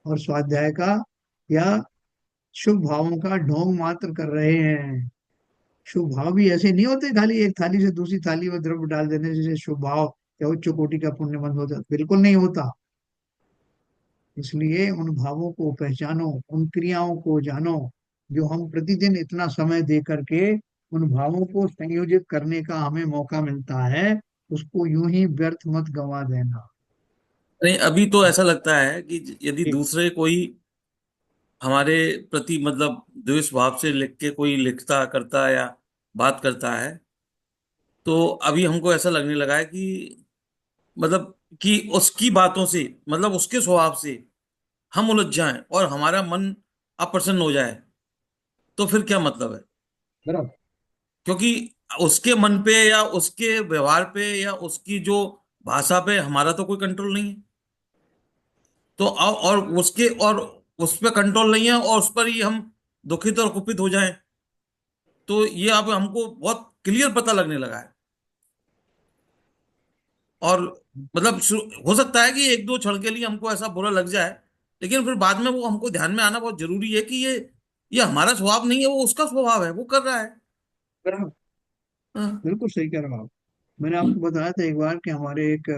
और स्वाध्याय का या शुभ भावों का ढोंग मात्र कर रहे हैं। शुभ भाव भी ऐसे नहीं होते खाली एक थाली से दूसरी थाली में द्रव्य डाल देने से शुभ भाव या उच्च कोटि का पुण्य बंद हो जाता, बिल्कुल नहीं होता। इसलिए उन भावों को पहचानो, उन क्रियाओं को जानो, जो हम प्रतिदिन इतना समय दे करके उन भावों को संयोजित करने का हमें मौका मिलता है, उसको यूं ही व्यर्थ मत गंवा देना। नहीं, अभी तो ऐसा लगता है कि यदि ठीक। दूसरे कोई हमारे प्रति मतलब द्वेष भाव से लिख के कोई लिखता करता या बात करता है, तो अभी हमको ऐसा लगने लगा है कि मतलब कि उसकी बातों से, मतलब उसके स्वभाव से हम उलझ जाएं और हमारा मन अप्रसन्न हो जाए, तो फिर क्या मतलब है? बराबर। क्योंकि उसके मन पे या उसके व्यवहार पे या उसकी जो भाषा पे हमारा तो कोई कंट्रोल नहीं है। तो और उस पर कंट्रोल नहीं है और उस पर ही हम दुखित और कुपित हो जाएं, तो ये अब हमको बहुत क्लियर पता लगने लगा है। और मतलब हो सकता है कि एक दो क्षण के लिए हमको ऐसा बुरा लग जाए, लेकिन फिर बाद में वो हमको ध्यान में आना बहुत जरूरी है कि ये हमारा स्वभाव नहीं है, वो उसका स्वभाव है, वो कर रहा है। बराबर, हाँ। बिल्कुल सही कह रहे हो आप। मैंने आपको बताया था एक बार कि हमारे एक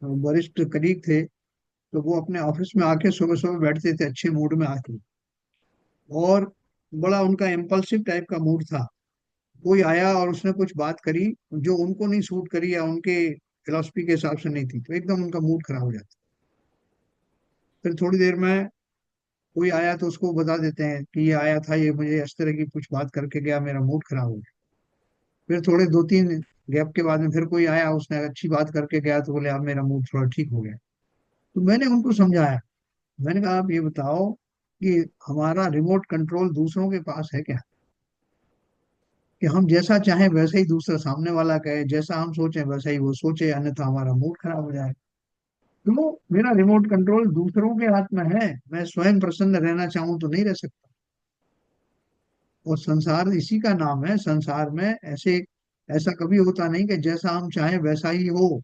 वरिष्ठ कलीग थे, तो वो अपने ऑफिस में आके सुबह सुबह बैठते थे अच्छे मूड में आके, और बड़ा उनका इम्पल्सिव टाइप का मूड था। कोई आया और उसने कुछ बात करी जो उनको नहीं सूट करी या उनके फिलॉसफी के हिसाब से नहीं थी, तो एकदम उनका मूड खराब हो जाता। फिर थोड़ी देर में कोई आया तो उसको बता देते हैं कि ये आया था, ये मुझे इस तरह की कुछ बात करके गया, मेरा मूड खराब हो गया। फिर थोड़े दो तीन गैप के बाद में फिर कोई आया, उसने अच्छी बात करके गया, तो बोले अब मेरा मूड थोड़ा ठीक हो गया। तो मैंने उनको समझाया, मैंने कहा आप ये बताओ कि हमारा रिमोट कंट्रोल दूसरों के पास है क्या, कि हम जैसा चाहें वैसा ही दूसरा सामने वाला कहे, जैसा हम सोचें वैसा ही वो सोचे, अन्यथा हमारा मूड खराब हो जाए। तो मेरा रिमोट कंट्रोल दूसरों के हाथ में है, मैं स्वयं प्रसन्न रहना चाहूं तो नहीं रह सकता। और संसार इसी का नाम है, संसार में ऐसे ऐसा कभी होता नहीं कि जैसा हम चाहें वैसा ही हो।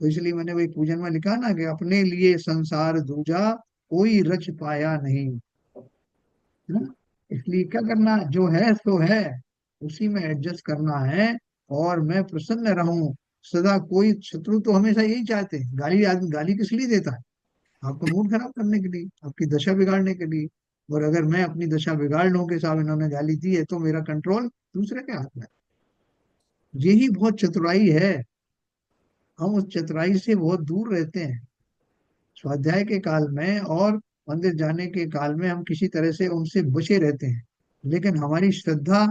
तो इसलिए मैंने वही पूजन में लिखा ना कि अपने लिए संसार दूजा कोई रच पाया नहीं, है ना। इसलिए क्या करना, जो है सो है, उसी में एडजस्ट करना है, और मैं प्रसन्न रहूं सदा। कोई शत्रु तो हमेशा यही चाहते हैं, गाली आदमी गाली किस लिए देता है, आपका मूड खराब करने के लिए, आपकी दशा बिगाड़ने के लिए। और अगर मैं अपनी दशा बिगाड़ लूं कि साहब इन्होंने गाली दी है, तो मेरा कंट्रोल दूसरे के हाथ में है। यही बहुत चतुराई है, हम उस चतुराई से बहुत दूर रहते हैं। स्वाध्याय के काल में और मंदिर जाने के काल में हम किसी तरह से उनसे बचे रहते हैं, लेकिन हमारी श्रद्धा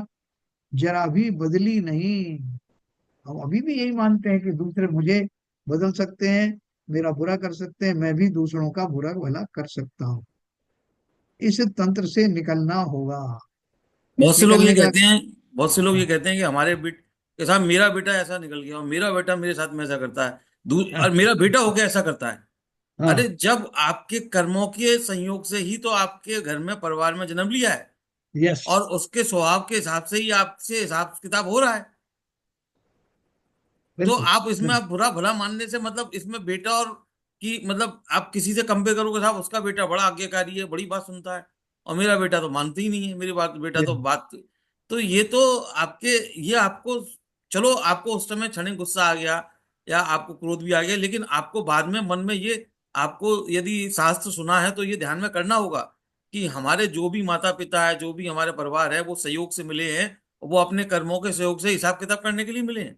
जरा भी बदली नहीं। हम अभी भी यही मानते हैं कि दूसरे मुझे बदल सकते हैं, मेरा बुरा कर सकते हैं, मैं भी दूसरों का बुरा भला कर सकता हूँ। इस तंत्र से निकलना होगा। बहुत से लोग ये निकलने का, कहते हैं बहुत से लोग ये कहते हैं कि हमारे के साथ मेरा बेटा ऐसा निकल गया और मेरा बेटा मेरे साथ में ऐसा करता है, और मेरा बेटा होके ऐसा करता है। अरे, हाँ, जब आपके कर्मों के संयोग से ही तो आपके घर में परिवार में जन्म लिया है, यस, और उसके स्वभाव के हिसाब से ही आपसे हिसाब किताब हो रहा है। तो बिल्कुल आप इसमें बिल्कुल। आप बुरा भला मानने से मतलब इसमें बेटा और कि मतलब आप किसी से कंपेयर करोगे, साहब उसका बेटा बड़ा आज्ञाकारी है, बड़ी बात सुनता है, और मेरा बेटा तो मानता ही नहीं है मेरी बात, बेटा ये तो बात। तो ये तो आपके ये आपको, चलो आपको उस समय क्षणिक गुस्सा आ गया या आपको क्रोध भी आ गया, लेकिन आपको बाद में मन में ये, आपको यदि शास्त्र सुना है तो ये ध्यान में करना होगा कि हमारे जो भी माता पिता है, जो भी हमारे परिवार है, वो सहयोग से मिले हैं, वो अपने कर्मों के सहयोग से हिसाब किताब करने के लिए मिले हैं।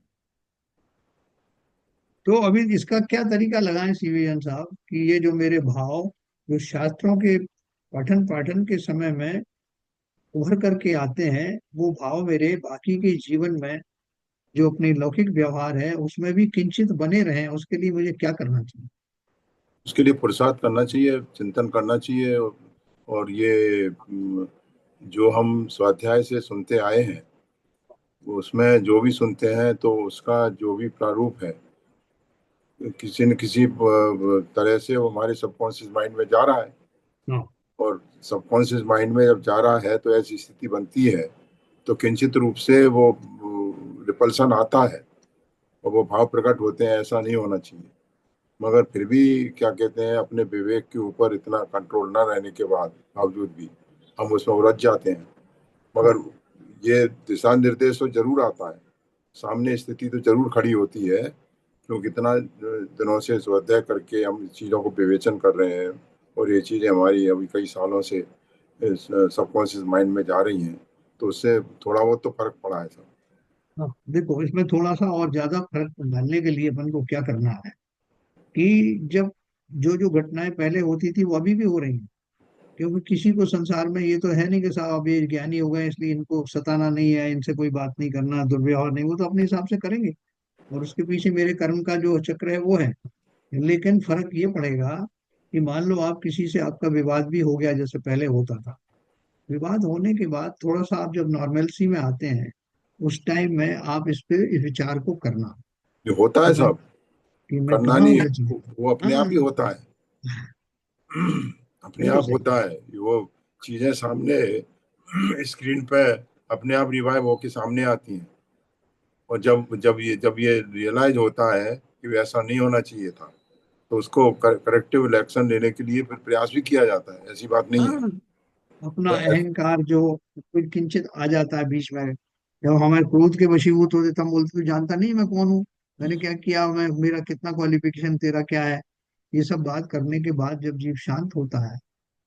तो अभी इसका क्या तरीका लगाएं सीवीएन साहब, कि ये जो मेरे भाव जो शास्त्रों के पठन पाठन के समय में उभर करके आते हैं, वो भाव मेरे बाकी के जीवन में जो अपनी लौकिक व्यवहार है उसमें भी किंचित बने रहें, उसके लिए मुझे क्या करना चाहिए। उसके लिए पुरुषार्थ करना चाहिए, चिंतन करना चाहिए। और ये जो हम स्वाध्याय से सुनते आए हैं, उसमें जो भी सुनते हैं तो उसका जो भी प्रारूप है, किसी न किसी तरह से वो हमारे सबकॉन्शियस माइंड में जा रहा है। हाँ, और सबकॉन्शियस माइंड में जब जा रहा है तो ऐसी स्थिति बनती है, तो किंचित रूप से वो रिपल्सन आता है और वो भाव प्रकट होते हैं। ऐसा नहीं होना चाहिए। मगर फिर भी क्या कहते हैं, अपने विवेक के ऊपर इतना कंट्रोल ना रहने के बाद बावजूद भी हम उसमें उलझ जाते हैं। हाँ। मगर ये दिशा निर्देश तो जरूर आता है, सामने स्थिति तो जरूर खड़ी होती है, क्योंकि इतना दिनों से स्वाध्याय करके हम इस चीज़ों को विवेचन कर रहे हैं, और ये चीज़ें हमारी अभी कई सालों से सबकॉन्शियस माइंड में जा रही हैं, तो उससे थोड़ा बहुत तो फर्क पड़ा है सब। हाँ, देखो इसमें थोड़ा सा और ज्यादा फर्क डालने के लिए अपन को क्या करना है, कि जब जो जो घटनाएं पहले होती थी वो अभी भी हो रही हैं। क्योंकि किसी को संसार में ये तो है नहीं कि साहब अब ये ज्ञानी हो गए इसलिए इनको सताना नहीं है, इनसे कोई बात नहीं करना, दुर्व्यवहार नहीं, वो तो अपने हिसाब से करेंगे, और उसके पीछे मेरे कर्म का जो चक्र है वो है। लेकिन फर्क ये पड़ेगा कि मान लो आप किसी से आपका विवाद भी हो गया जैसे पहले होता था, विवाद होने के बाद थोड़ा सा आप जब नॉर्मलसी में आते हैं, उस टाइम में आप इस पे इस विचार को करना ये होता कि है भाई, सब। कि मैं करना कहाँ नहीं हूँ है, सच में। वो अपने आप हाँ, ही होता है। अपने बिल्कुल आप सही। होता है वो चीजें सामने स्क्रीन पे अपने आप रिवाइव होके सामने आती हैं। और जब ये रियलाइज होता है कि ऐसा नहीं होना चाहिए था, तो उसको करेक्टिव एक्शन लेने के लिए फिर प्रयास भी किया जाता है, ऐसी बात नहीं है। हाँ, अपना तो अहंकार जो कोई किंचित आ जाता है बीच में, जब हमारे क्रोध के वशीभूत होते तब बोलते तू जानता नहीं मैं कौन हूँ, मैंने क्या किया, मैं मेरा कितना क्वालिफिकेशन, तेरा क्या है। ये सब बात करने के बाद जब जीव शांत होता है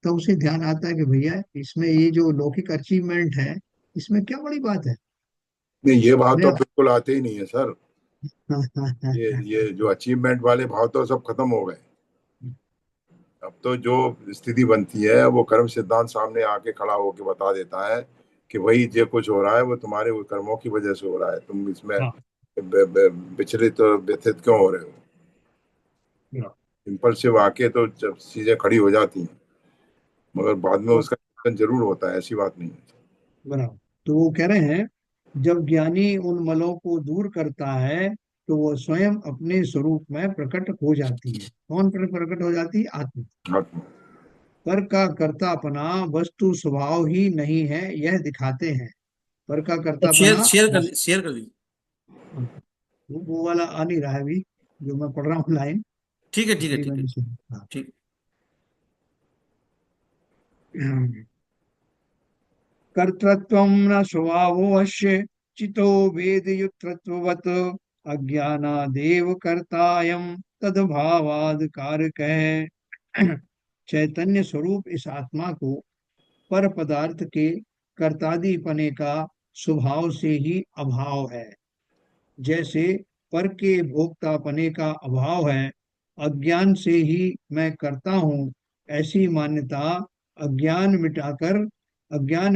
तो उसे ध्यान आता है कि भैया इसमें ये जो लौकिक अचीवमेंट है इसमें क्या बड़ी बात है। नहीं, ये भाव तो मैं बिल्कुल आते ही नहीं है सर। ये जो अचीवमेंट वाले भाव तो सब खत्म हो गए। अब तो जो स्थिति बनती है वो कर्म सिद्धांत सामने आके खड़ा होके बता देता है कि वही जो कुछ हो रहा है वो तुम्हारे वो कर्मों की वजह से हो रहा है, तुम इसमें हाँ, विचलित और व्यथित क्यों हो रहे हो। हाँ, इम्पल्सिव आके तो जब चीजें खड़ी हो जाती हैं, मगर बाद में तो उसका चिंतन जरूर होता है, ऐसी बात नहीं है। बराबर। तो वो कह रहे हैं जब ज्ञानी उन मलों को दूर करता है तो वो स्वयं अपने स्वरूप में प्रकट हो जाती है। कौन प्रकट हो जाती है? आत्मा। आत्मा। पर का कर्तापना वस्तु स्वभाव ही नहीं है यह दिखाते हैं। पर का शेयर कर्तापना शेयर कर दीजिए। वो वाला आ नहीं रहा है अभी, जो मैं पढ़ रहा हूँ लाइन, ठीक है, ठीक है, इसलिए ठीक है, मैंने सुना। हाँ। ठीक। कर्तृत्वं न स्वभावोऽस्य चितो वेदयुक्तत्ववत् अज्ञानादेव कर्तायं तद्भावाद् कारकः। चैतन्य स्वरूप इस आत्मा को पर पदार्थ के कर्तादीपने का स्वभाव से ही अभाव है। जैसे पर के भोक्तापने का अभाव है, अज्ञान से ही मैं करता हूँ, ऐसी मान्यता अज्ञान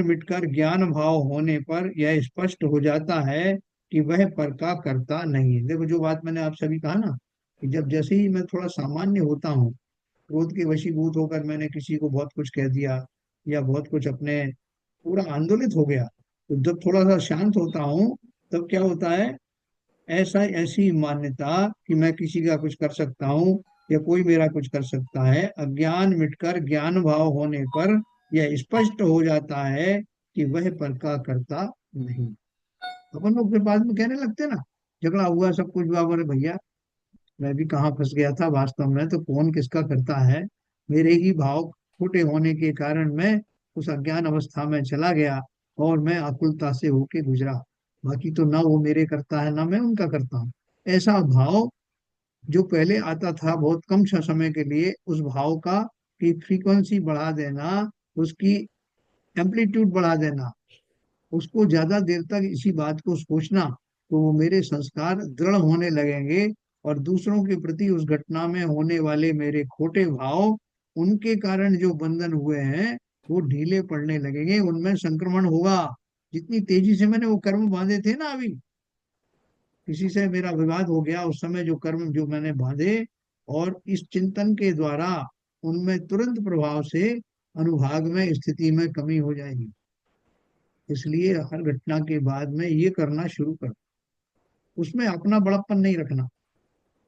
मिटकर ज्ञान भाव होने पर यह स्पष्ट हो जाता है कि वह पर का करता नहीं है। देखो जो बात मैंने आप सभी कहा ना, कि जब जैसे ही मैं थोड़ा सामान्य होता हूँ, क्रोध के वशीभूत होकर मैंने किसी को बहुत कुछ कह दिया या बहुत कुछ अपने पूरा आंदोलित हो गया, तो जब थोड़ा सा शांत होता हूँ तब क्या होता है, ऐसा ऐसी मान्यता कि मैं किसी का कुछ कर सकता हूँ या कोई मेरा कुछ कर सकता है, अज्ञान मिटकर ज्ञान भाव होने पर यह स्पष्ट हो जाता है कि वह पर का करता नहीं। अपन लोग फिर बाद में कहने लगते हैं ना, झगड़ा हुआ सब कुछ हुआ, बोले भैया मैं भी कहाँ फंस गया था वास्तव में, तो कौन किसका करता है, मेरे ही भाव खोटे होने के कारण मैं उस अज्ञान अवस्था में चला गया और मैं आकुलता से होके गुजरा। बाकी तो ना वो मेरे करता है ना मैं उनका करता हूँ। ऐसा भाव जो पहले आता था बहुत कम समय के लिए, उस भाव का की फ्रीक्वेंसी बढ़ा देना, उसकी एम्पलीट्यूड बढ़ा देना, उसको ज्यादा देर तक इसी बात को सोचना, तो वो मेरे संस्कार दृढ़ होने लगेंगे और दूसरों के प्रति उस घटना में होने वाले मेरे खोटे भाव, उनके कारण जो बंधन हुए हैं वो ढीले पड़ने लगेंगे, उनमें संक्रमण होगा। जितनी तेजी से मैंने वो कर्म बांधे थे ना, अभी किसी से मेरा विवाद हो गया उस समय, जो कर्म जो मैंने बांधे, और इस चिंतन के द्वारा उनमें तुरंत प्रभाव से अनुभाग में स्थिति में कमी हो जाएगी। इसलिए हर घटना के बाद में ये करना शुरू कर, उसमें अपना बड़प्पन नहीं रखना,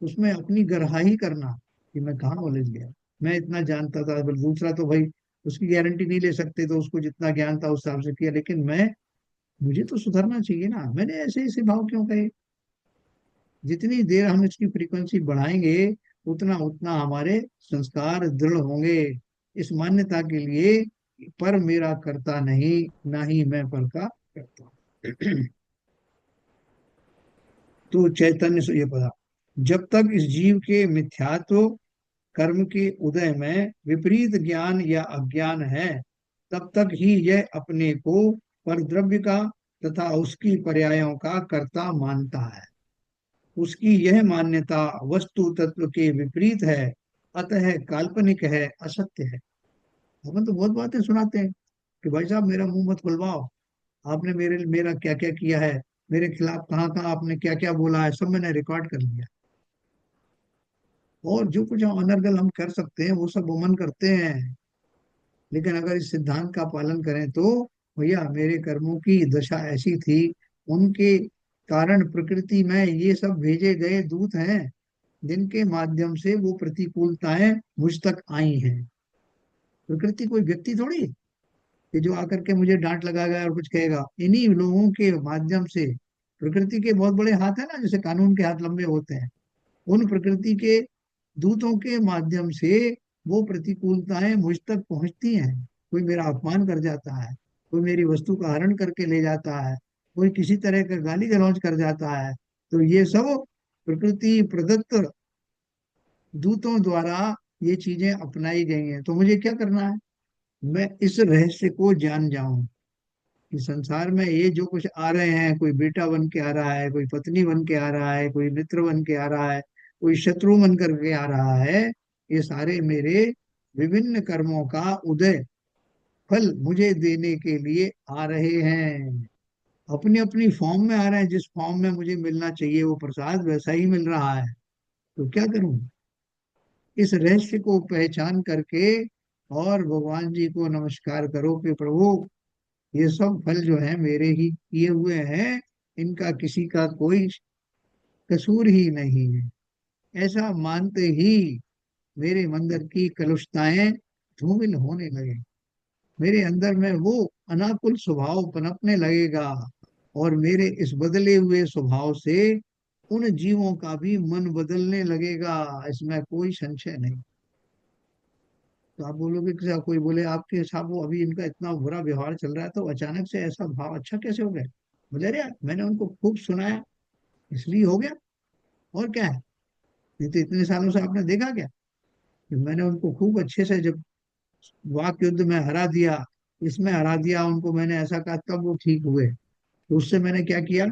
उसमें अपनी गहराई करना कि मैं कहाँ उलझ गया, मैं इतना जानता था, पर दूसरा तो भाई उसकी गारंटी नहीं ले सकते, तो उसको जितना ज्ञान था उस हिसाब से किया, लेकिन मैं, मुझे तो सुधरना चाहिए ना, मैंने ऐसे ऐसे भाव क्यों कहे। जितनी देर हम इसकी फ्रीक्वेंसी बढ़ाएंगे उतना उतना हमारे संस्कार दृढ़ होंगे इस मान्यता के लिए, पर मेरा करता नहीं, ना ही मैं पर का करता। तो चैतन्य से ये पता, जब तक इस जीव के मिथ्यात्व कर्म के उदय में विपरीत ज्ञान या अज्ञान है, तब तक ही यह अपने को पर द्रव्य का तथा उसकी पर्यायों का कर्ता मानता है। उसकी यह मान्यता वस्तु तत्व के विपरीत है, अतः काल्पनिक है, असत्य है। अपन तो बहुत बातें सुनाते हैं कि भाई साहब मेरा मुंह मत खुलवाओ, आपने मेरा क्या क्या किया है, मेरे खिलाफ कहाँ कहाँ आपने क्या क्या बोला है, सब मैंने रिकॉर्ड कर लिया। और जो कुछ हम अनर्गल हम कर सकते हैं वो सब वमन करते हैं, लेकिन अगर इस सिद्धांत का पालन करें तो भैया मेरे कर्मों की दशा ऐसी थी, उनके कारण प्रकृति में ये सब भेजे गए दूत हैं, जिनके माध्यम से वो प्रतिकूलताएं मुझ तक आई हैं। प्रकृति कोई व्यक्ति थोड़ी है कि जो आकर के मुझे डांट लगाएगा और कुछ कहेगा। इन्हीं लोगों के माध्यम से, प्रकृति के बहुत बड़े हाथ है ना, जैसे कानून के हाथ लंबे होते हैं, उन प्रकृति के दूतों के माध्यम से वो प्रतिकूलताएं मुझ तक पहुंचती हैं। कोई मेरा अपमान कर जाता है, कोई मेरी वस्तु का हरण करके ले जाता है, कोई किसी तरह का गाली गलौज कर जाता है, तो ये सब प्रकृति प्रदत्त दूतों द्वारा ये चीजें अपनाई गई हैं। तो मुझे क्या करना है? मैं इस रहस्य को जान जाऊं कि संसार में ये जो कुछ आ रहे हैं, कोई बेटा बन के आ रहा है, कोई पत्नी बन के आ रहा है, कोई मित्र बन के आ रहा है, कोई शत्रु बन करके आ रहा है, ये सारे मेरे विभिन्न कर्मों का उदय फल मुझे देने के लिए आ रहे हैं। अपनी अपनी फॉर्म में आ रहे हैं, जिस फॉर्म में मुझे मिलना चाहिए वो प्रसाद वैसा ही मिल रहा है। तो क्या करूं? इस रहस्य को पहचान करके और भगवान जी को नमस्कार करो कि प्रभु, ये सब फल जो है मेरे ही किए हुए हैं, इनका किसी का कोई कसूर ही नहीं है। ऐसा मानते ही मेरे अंदर की कलुषताएं धूमिल होने लगे, मेरे अंदर में वो अनाकुल स्वभाव पनपने लगेगा, और मेरे इस बदले हुए स्वभाव से उन जीवों का भी मन बदलने लगेगा, इसमें कोई संशय नहीं। तो आप बोलोगे कि साहब, कोई बोले आपके साहब वो अभी इनका इतना बुरा व्यवहार चल रहा है तो अचानक से ऐसा भाव अच्छा कैसे हो गया? बोले अरे यार, मैंने उनको खूब सुनाया इसलिए हो गया, और क्या है? नहीं तो इतने सालों से आपने देखा क्या कि मैंने उनको खूब अच्छे से, जब वाक युद्ध में हरा दिया, इसमें हरा दिया उनको, मैंने ऐसा कहा तब वो ठीक हुए। तो उससे मैंने क्या किया?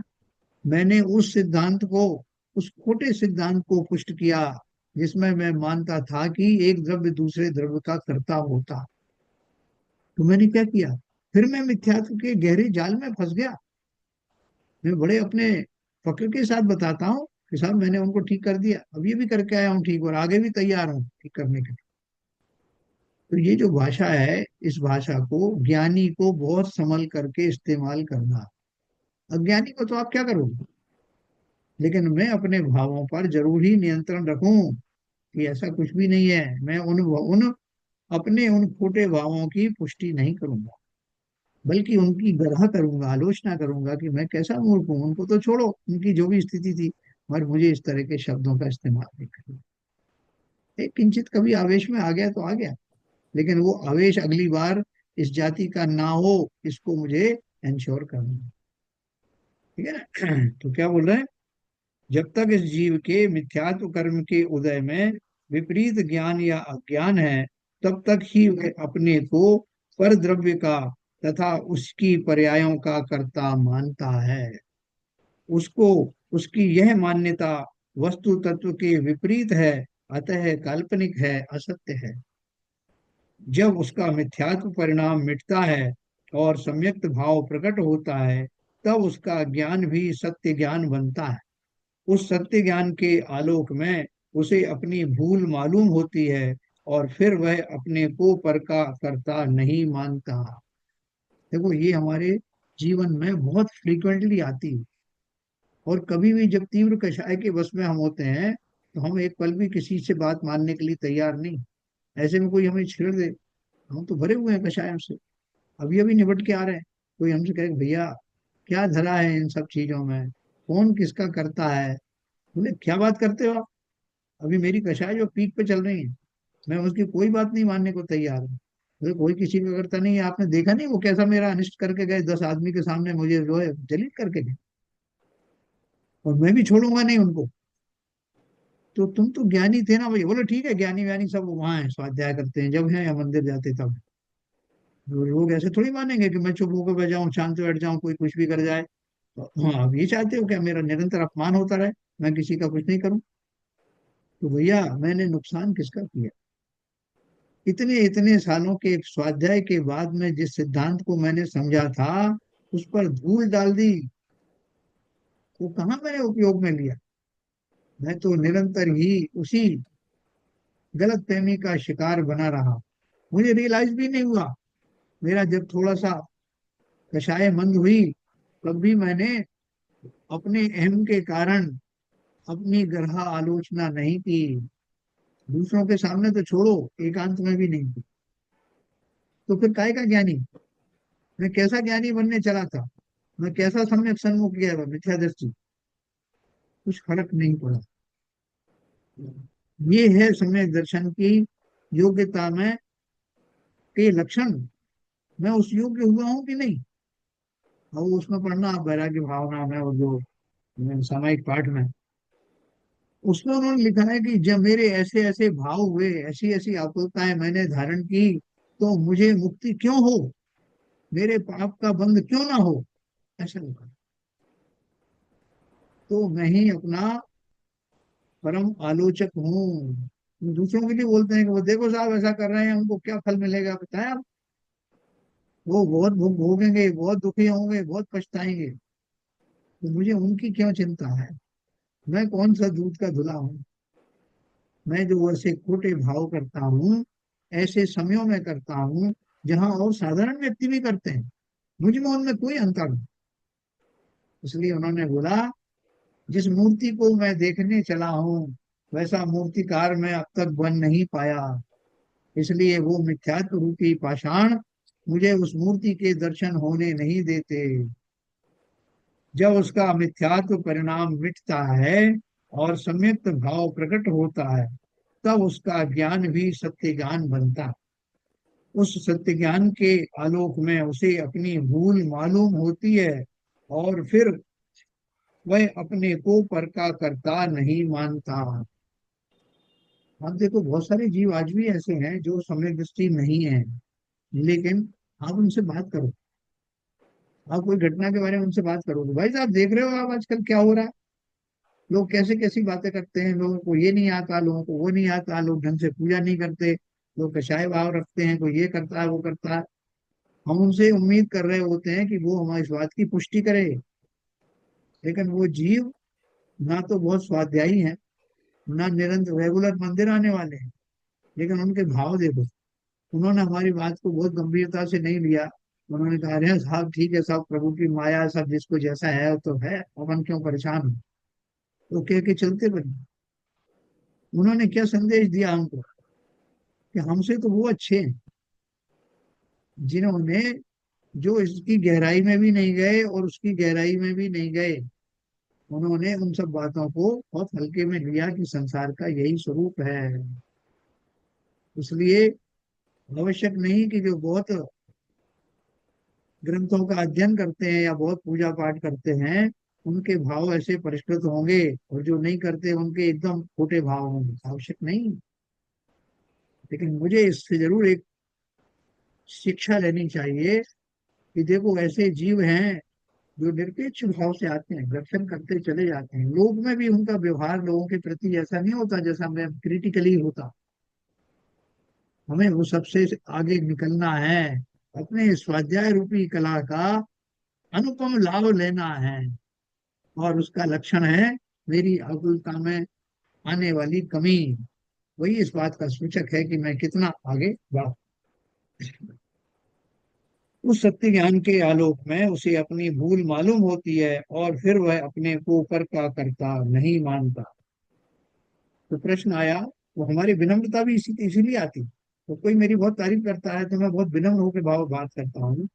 मैंने उस सिद्धांत को, उस खोटे सिद्धांत को पुष्ट किया जिसमें मैं मानता था कि एक द्रव्य दूसरे द्रव्य का कर्ता होता। तो मैंने क्या किया? फिर मैं मिथ्यात्व के गहरे जाल में फंस गया। मैं बड़े अपने फक्र के साथ बताता हूँ कि साहब मैंने उनको ठीक कर दिया, अब ये भी करके आया हूँ ठीक, और आगे भी तैयार हूँ ठीक करने के लिए। तो ये जो भाषा है, इस भाषा को ज्ञानी को बहुत संभल करके इस्तेमाल करना। अज्ञानी को तो आप क्या करोगे? लेकिन मैं अपने भावों पर जरूर ही नियंत्रण रखूं कि ऐसा कुछ भी नहीं है। मैं उन अपने उन खोटे भावों की पुष्टि नहीं करूंगा, बल्कि उनकी गढ़ा करूंगा, आलोचना करूंगा कि मैं कैसा मूर्ख हूं, उनको तो छोड़ो, उनकी जो भी स्थिति थी, मगर मुझे इस तरह के शब्दों का इस्तेमाल नहीं करना। एक किंचित कभी आवेश में आ गया तो आ गया, लेकिन वो आवेश अगली बार इस जाति का ना हो, इसको मुझे इंश्योर करना है। ठीक है ना? तो क्या बोल रहे हैं? जब तक इस जीव के मिथ्यात्व कर्म के उदय में विपरीत ज्ञान या अज्ञान है, तब तक ही वह अपने को पर द्रव्य का तथा उसकी पर्यायों का कर्ता मानता है। उसको उसकी यह मान्यता वस्तु तत्व के विपरीत है, अतः काल्पनिक है, असत्य है। जब उसका मिथ्यात्व परिणाम मिटता है और सम्यक्त भाव प्रकट होता है, तब उसका ज्ञान भी सत्य ज्ञान बनता है। उस सत्य ज्ञान के आलोक में उसे अपनी भूल मालूम होती है, और फिर वह अपने को पर का करता नहीं मानता। देखो, ये हमारे जीवन में बहुत फ्रीक्वेंटली आती है। और कभी भी जब तीव्र कषाय के वश में हम होते हैं, तो हम एक पल भी किसी से बात मानने के लिए तैयार नहीं। ऐसे में कोई हमें छेड़ दे, हम तो भरे हुए हैं कषायों से, अभी अभी निपट के आ रहे हैं। कोई हमसे कहे भैया क्या धरा है इन सब चीजों में, कौन किसका करता है? बोले क्या बात करते हो आप? अभी मेरी कषाय जो पीक पे चल रही है, मैं उसकी कोई बात नहीं मानने को तैयार हूँ। बोले कोई किसी का करता नहीं है, आपने देखा नहीं वो कैसा मेरा अनिष्ट करके गए, 10 आदमी के सामने मुझे जो है जलील करके गए, और मैं भी छोड़ूंगा नहीं उनको। तो तुम तो ज्ञानी थे ना भैया? बोले ठीक है, ज्ञानी व्यानी सब वहां है, स्वाध्याय करते हैं जब है, या मंदिर जाते तब। लोग ऐसे थोड़ी मानेंगे कि मैं चुप होकर बैठ जाऊं, शांत बैठ जाऊं, कोई कुछ भी कर जाए। तो हाँ, आप ये चाहते हो क्या मेरा निरंतर अपमान होता रहे, मैं किसी का कुछ नहीं करूं? तो भैया मैंने नुकसान किसका किया? इतने इतने सालों के स्वाध्याय के बाद में जिस सिद्धांत को मैंने समझा था, उस पर धूल डाल दी। वो कहाँ मैंने उपयोग में लिया? मैं तो निरंतर ही उसी गलत फहमी का शिकार बना रहा। मुझे रियलाइज भी नहीं हुआ। मेरा जब थोड़ा सा कषाय मंद हुई, तब भी मैंने अपने अहम के कारण अपनी ग्रह आलोचना नहीं की, दूसरों के सामने तो छोड़ो, एकांत में भी नहीं की, तो फिर काय का ज्ञानी? मैं कैसा ज्ञानी बनने चला था? मैं कैसा सम्यक सन्मुख गया था मिथ्या दृष्टि? कुछ फर्क नहीं पड़ा। ये है सम्यक दर्शन की योग्यता में के लक्षण। मैं उस योग्य हुआ हूं कि नहीं? और उसमें पढ़ना आप वैराग्य भावना में, और जो सामायिक पाठ में, उसमें उन्होंने लिखा है कि जब मेरे ऐसे ऐसे भाव हुए, ऐसी ऐसी आकुलताएं मैंने धारण की, तो मुझे मुक्ति क्यों हो, मेरे पाप का बंध क्यों ना हो, ऐसा लिखा। तो मैं ही अपना परम आलोचक हूँ। दूसरों के लिए बोलते हैं कि वो देखो साहब ऐसा कर रहे हैं, उनको क्या फल मिलेगा बताएं आप। वो बहुत भोग भोगेंगे, बहुत दुखी होंगे, बहुत पछताएंगे। तो मुझे उनकी क्यों चिंता है? मैं कौन सा दूध का धुला हूँ? मैं जो ऐसे खोटे भाव करता हूँ, ऐसे समयों में करता हूँ जहां और साधारण व्यक्ति भी करते हैं, मुझ में उनमें कोई अंतर नहीं। इसलिए उन्होंने बोला, जिस मूर्ति को मैं देखने चला हूँ, वैसा मूर्तिकार मैं अब तक बन नहीं पाया। इसलिए वो मिथ्यात्व रूपी पाषाण मुझे उस मूर्ति के दर्शन होने नहीं देते। जब उसका मिथ्यात्व परिणाम मिटता है और सम्यक्त भाव प्रकट होता है, तब उसका ज्ञान भी सत्य ज्ञान बनता है। उस सत्य ज्ञान के आलोक में उसे अपनी भूल मालूम होती है, और फिर वह अपने को पर का करता नहीं मानता। आप देखो, बहुत सारे जीव आज भी ऐसे हैं जो सम्यक दृष्टि नहीं है, लेकिन आप उनसे बात करो, आप कोई घटना के बारे में उनसे बात करो, तो भाई साहब देख रहे हो आप आजकल क्या हो रहा है, लोग कैसे कैसी बातें करते हैं, लोगों को ये नहीं आता, लोगों को वो नहीं आता, लोग ढंग से पूजा नहीं करते, लोग कषाय भाव रखते हैं, कोई ये करता है वो करता है। हम उनसे उम्मीद कर रहे होते हैं कि वो हमारी इस बात की पुष्टि करे, लेकिन वो जीव ना तो बहुत स्वाध्यायी है, ना निरंतर रेगुलर मंदिर आने वाले हैं, लेकिन उनके भाव देखो। उन्होंने हमारी बात को बहुत गंभीरता से नहीं लिया। उन्होंने कहा, अरे साहब ठीक है साहब, प्रभु की माया, सब जिसको जैसा है तो है, अपन क्यों परेशान हो, तो कह के चलते बने। उन्होंने क्या संदेश दिया हमको, कि हमसे तो वो अच्छे हैं जिन्होंने, जो इसकी गहराई में भी नहीं गए और उसकी गहराई में भी नहीं गए, उन्होंने उन सब बातों को बहुत हल्के में लिया कि संसार का यही स्वरूप है। इसलिए आवश्यक नहीं कि जो बहुत ग्रंथों का अध्ययन करते हैं या बहुत पूजा पाठ करते हैं, उनके भाव ऐसे परिष्कृत होंगे, और जो नहीं करते उनके एकदम खोटे भाव होंगे, आवश्यक नहीं। लेकिन मुझे इससे जरूर एक शिक्षा लेनी चाहिए कि देखो, ऐसे जीव हैं जो निरपेक्ष भाव से आते हैं, दर्शन करते चले जाते हैं, लोग में भी उनका व्यवहार लोगों के प्रति ऐसा नहीं होता जैसा मैं क्रिटिकली होता। हमें वो सबसे आगे निकलना है, अपने स्वाध्याय रूपी कला का अनुपम लाभ लेना है, और उसका लक्षण है मेरी आकुलता में आने वाली कमी। वही इस बात का सूचक है कि मैं कितना आगे बढ़ा। उस सत्य ज्ञान के आलोक में उसे अपनी भूल मालूम होती है, और फिर वह अपने को ऊपर का करता नहीं मानता। तो प्रश्न आया, वो हमारी विनम्रता भी इसीलिए आती। तो कोई मेरी बहुत तारीफ करता है तो मैं बहुत विनम्र होकर भाव बात करता हूँ।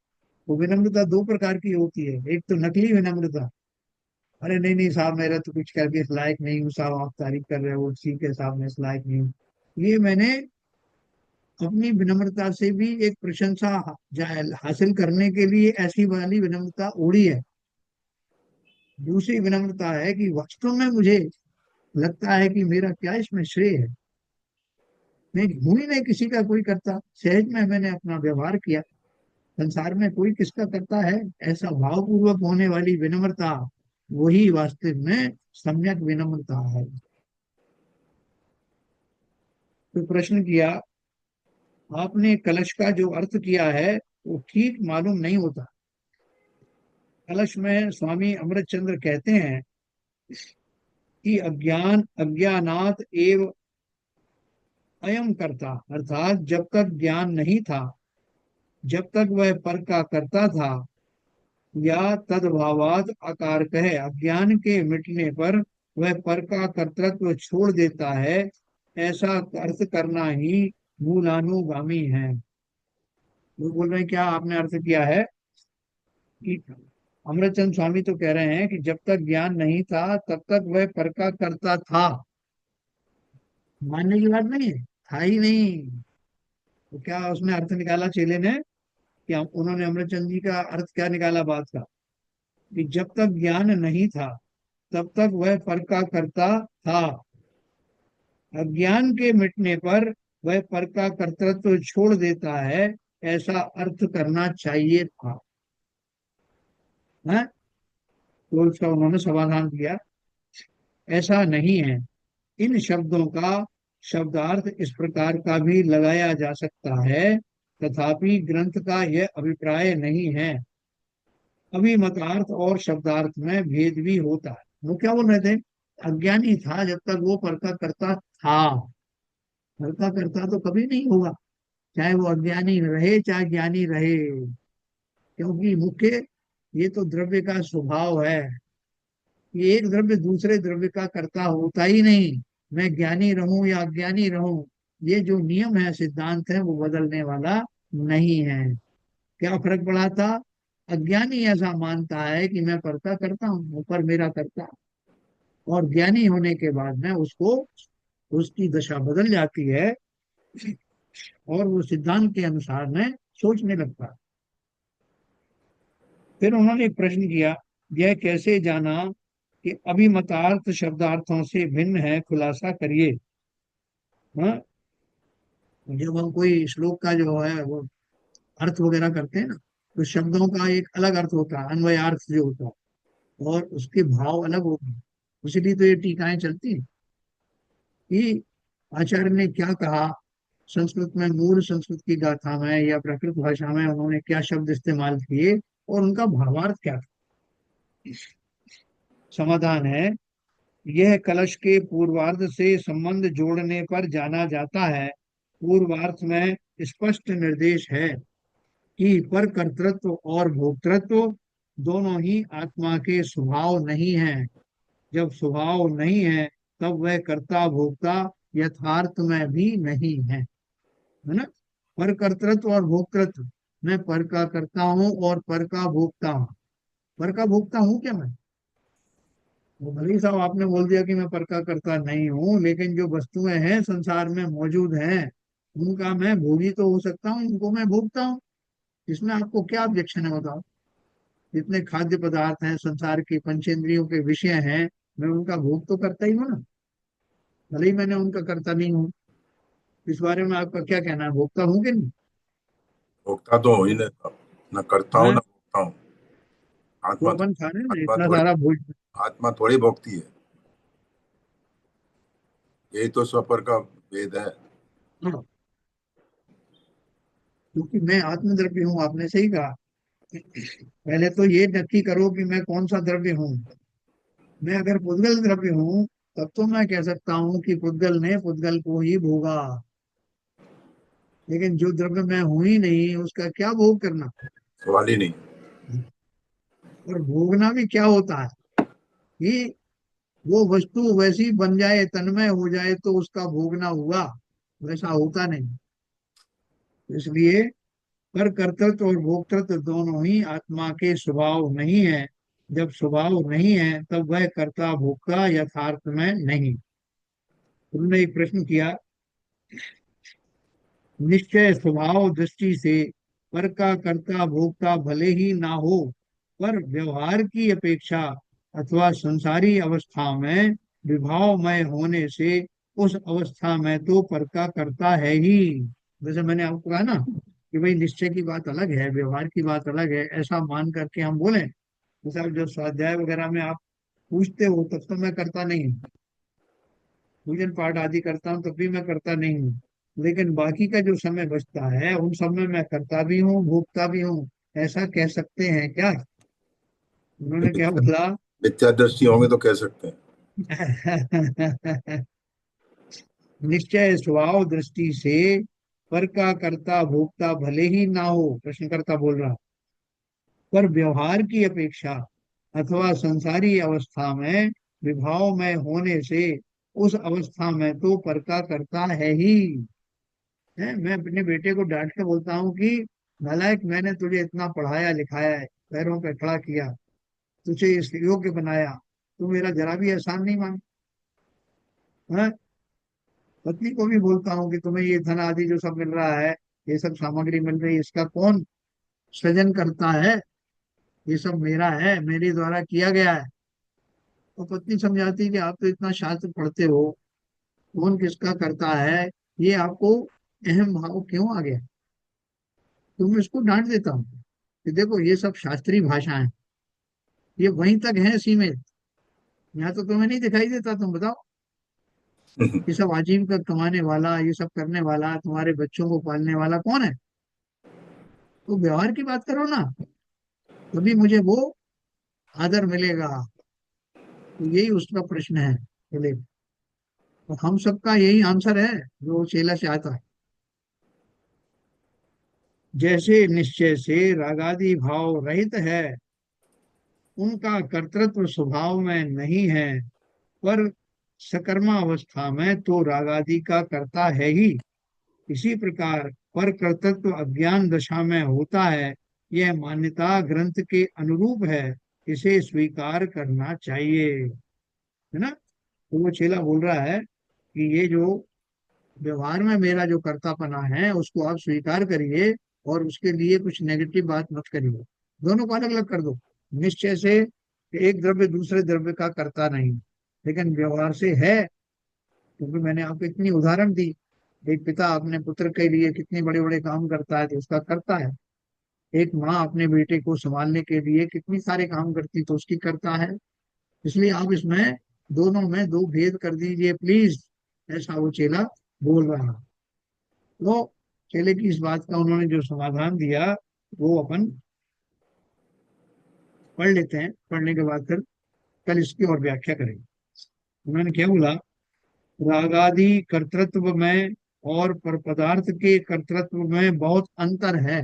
वो विनम्रता दो प्रकार की होती है, एक तो नकली विनम्रता, अरे नहीं नहीं साहब, मेरा तो कुछ करके इस लायक नहीं हूँ साहब, आप तारीफ कर रहे हो ठीक है साहब, मैं इस लायक नहीं हूँ। ये मैंने अपनी विनम्रता से भी एक प्रशंसा हासिल करने के लिए ऐसी वाली विनम्रता ओढ़ी है। दूसरी विनम्रता है कि वास्तव में मुझे लगता है कि मेरा क्या इसमें श्रेय है, मैं हूं ही नहीं किसी का कोई करता, सहज में मैंने अपना व्यवहार किया, संसार में कोई किसका करता है, ऐसा भावपूर्वक होने वाली विनम्रता, वही वास्तव में सम्यक विनम्रता है। तो प्रश्न किया, आपने कलश का जो अर्थ किया है वो ठीक मालूम नहीं होता। कलश में स्वामी अमृतचंद्र कहते हैं कि अज्ञान अज्ञानात एव अयम करता, अर्थात जब तक ज्ञान नहीं था, जब तक वह पर का करता था, या तदभावात आकार कहे, अज्ञान के मिटने पर वह पर का कर्तृत्व छोड़ देता है, ऐसा अर्थ करना ही मूलानुगामी है। वो बोल रहे हैं क्या आपने अर्थ किया है कि अमृतचंद स्वामी तो कह रहे हैं कि जब तक ज्ञान नहीं था तब तक वह पर का करता था। मानने की बात नहीं है, था ही नहीं। तो क्या उसने अर्थ निकाला चेले ने कि उन्होंने अमृतचंद जी का अर्थ क्या निकाला बात का, कि जब तक ज्ञान नहीं था तब तक वह पर का करता था, अज्ञान के मिटने पर वह पर का कर्तृत्व छोड़ देता है, ऐसा अर्थ करना चाहिए था। है? तो उसका उन्होंने समाधान दिया, ऐसा नहीं है। इन शब्दों का शब्दार्थ इस प्रकार का भी लगाया जा सकता है, तथापि ग्रंथ का यह अभिप्राय नहीं है। अभिमतार्थ और शब्दार्थ में भेद भी होता है। वो क्या बोल रहे थे, अज्ञानी था जब तक वो परका करता था, परका करता तो कभी नहीं होगा, चाहे वो अज्ञानी रहे चाहे ज्ञानी रहे, क्योंकि मुख्य ये तो द्रव्य का स्वभाव है। ये एक द्रव्य दूसरे द्रव्य का कर्ता होता ही नहीं। मैं ज्ञानी रहूं या अज्ञानी रहूं, ये जो नियम है, सिद्धांत है, वो बदलने वाला नहीं है। क्या फर्क पड़ा था, अज्ञानी ऐसा मानता है कि मैं कर्ता करता हूँ, ऊपर मेरा कर्ता, और ज्ञानी होने के बाद में उसको उसकी दशा बदल जाती है और वो सिद्धांत के अनुसार में सोचने लगता है। फिर उन्होंने एक प्रश्न किया, यह कैसे जाना कि अभिमतार्थ शब्दार्थों से भिन्न है, खुलासा करिए। हाँ, जब हम कोई श्लोक का जो है वो अर्थ वगैरह करते हैं ना, तो शब्दों का एक अलग अर्थ होता है, अन्वयार्थ जो होता है, और उसके भाव अलग होते हैं। इसीलिए तो ये टीकाएं चलती हैं कि आचार्य ने क्या कहा, संस्कृत में, मूल संस्कृत की गाथा में या प्राकृत भाषा में उन्होंने क्या शब्द इस्तेमाल किए और उनका भावार्थ क्या था। समाधान है, यह कलश के पूर्वार्ध से संबंध जोड़ने पर जाना जाता है। पूर्वार्थ में स्पष्ट निर्देश है कि पर कर्तृत्व और भोक्तृत्व दोनों ही आत्मा के स्वभाव नहीं है। जब स्वभाव नहीं है तब वह कर्ता भोक्ता यथार्थ में भी नहीं है ना। पर कर्तृत्व और भोक्तृत्व, मैं पर का करता हूँ और पर का भोगता हूँ। पर का भोगता हूँ क्या मैं, वो भले ही साहब आपने बोल दिया कि मैं पर का करता नहीं हूँ, लेकिन जो वस्तुएं हैं संसार में मौजूद हैं उनका मैं भोगी तो हो सकता हूँ, उनको मैं भोगता हूँ। इसमें आपको क्या ऑब्जेक्शन है बताओ। जितने खाद्य पदार्थ हैं, संसार के पंचेंद्रियों के विषय हैं, मैं उनका भोग तो करता ही हूँ ना, भले ही मैंने उनका करता नहीं हूँ। इस बारे में आपका क्या कहना है, भोगता हूँ कि नहीं? भोगता तो हो ही नहीं, न करता हूँ हाँ, न भोगता हूँ। वो आत्मा अपन खा रहे हैं ना आत्मा इतना थोड़ी सारा भोज। आत्मा थोड़ी भोगती है। यही तो स्वपर का भेद है। हाँ, क्योंकि मैं आत्मद्रव्य हूँ, आपने सही कहा। पहले तो ये नक्की करो कि मैं कौन सा द्रव्य हूँ। मैं अगर पुद्गल द्रव्य हूँ तब तो मैं कह सकता हूँ कि पुद्गल ने पुद्गल को ही भोगा, लेकिन जो द्रव्य मैं हूं ही नहीं उसका क्या भोग करना। सवाल ही नहीं। और भोगना भी क्या होता है कि वो वस्तु वैसी बन जाए, तन्मय हो जाए तो उसका भोगना हुआ, वैसा होता नहीं। इसलिए पर कर्तृत्व और भोक्तृत्व दोनों ही आत्मा के स्वभाव नहीं है। जब स्वभाव नहीं है तब वह कर्ता भोक्ता यथार्थ में नहीं। उन्होंने एक प्रश्न किया, निश्चय स्वभाव दृष्टि से पर का कर्ता भोक्ता भले ही ना हो, पर व्यवहार की अपेक्षा अथवा संसारी अवस्था में विभावमय होने से उस अवस्था में तो पर का कर्ता है ही। जैसे मैंने आपको कहा ना कि भाई निश्चय की बात अलग है, व्यवहार की बात अलग है, ऐसा मान करके हम बोले। जैसे आप जब स्वाध्याय वगैरह में आप पूछते हो तब तो मैं करता नहीं हूँ, पूजन पाठ आदि करता हूँ तब भी मैं करता नहीं हूँ, लेकिन बाकी का जो समय बचता है उन सब में मैं करता भी हूँ भोगता भी हूँ। ऐसा कह सकते हैं क्या? उन्होंने क्या बोला? मिथ्या दृष्टि होंगे तो कह सकते हैं। निश्चय स्वभाव दृष्टि से पर का कर्ता भोक्ता भले ही ना हो, प्रश्नकर्ता बोल रहा, पर व्यवहार की अपेक्षा अथवा संसारी अवस्था में विभाव में होने से उस अवस्था में तो पर का करता है ही। है, मैं अपने बेटे को डांट के बोलता हूँ कि नालायक, मैंने तुझे इतना पढ़ाया लिखाया है, पैरों पे खड़ा किया, तुझे इस योग्य बनाया, तू मेरा जरा भी एहसान नहीं मान। है, पत्नी को भी बोलता हूँ कि तुम्हें ये धन आदि जो सब मिल रहा है, ये सब सामग्री मिल रही है, इसका कौन सृजन करता है? ये सब मेरा है, मेरे द्वारा किया गया है। तो पत्नी समझाती है कि आप तो इतना शास्त्र पढ़ते हो, कौन किसका करता है, ये आपको अहम भाव क्यों आ गया? तो मैं इसको डांट देता हूँ कि देखो, ये सब शास्त्रीय भाषा है, ये वहीं तक है सीमित, यहाँ तो तुम्हें नहीं दिखाई देता। तुम बताओ, ये सब आजीविका कमाने वाला, ये सब करने वाला, तुम्हारे बच्चों को पालने वाला कौन है? तो व्यवहार की बात करो ना, तभी मुझे वो आदर मिलेगा। तो यही उसका प्रश्न है, बोले। तो हम सबका यही आंसर है जो चेला से आता है। जैसे निश्चय से रागादि भाव रहित है, उनका कर्तृत्व स्वभाव में नहीं है, पर सकर्मावस्था में तो रागादि का कर्ता है ही। इसी प्रकार पर कर्तृत्व अज्ञान दशा में होता है, यह मान्यता ग्रंथ के अनुरूप है, इसे स्वीकार करना चाहिए। है ना? तो वो चेला बोल रहा है कि ये जो व्यवहार में मेरा जो कर्तापना है, उसको आप स्वीकार करिए, और उसके लिए कुछ नेगेटिव बात मत करिए। दोनों को अलग अलग कर दो। निश्चय से एक द्रव्य दूसरे द्रव्य का कर्ता नहीं, लेकिन व्यवहार से है। क्योंकि मैंने आपको इतनी उदाहरण दी, एक पिता अपने पुत्र के लिए कितने बड़े बड़े काम करता है तो उसका करता है, एक माँ अपने बेटे को संभालने के लिए कितनी सारे काम करती तो उसकी करता है। इसलिए आप इसमें दोनों में दो भेद कर दीजिए प्लीज, ऐसा वो चेला बोल रहा है। तो चेले की इस बात का उन्होंने जो समाधान दिया, वो अपन पढ़ लेते हैं। पढ़ने के बाद फिर कल इसकी और व्याख्या करेंगे। उन्होंने क्या बोला? रागादि कर्तृत्व में और पर पदार्थ के कर्तृत्व में बहुत अंतर है।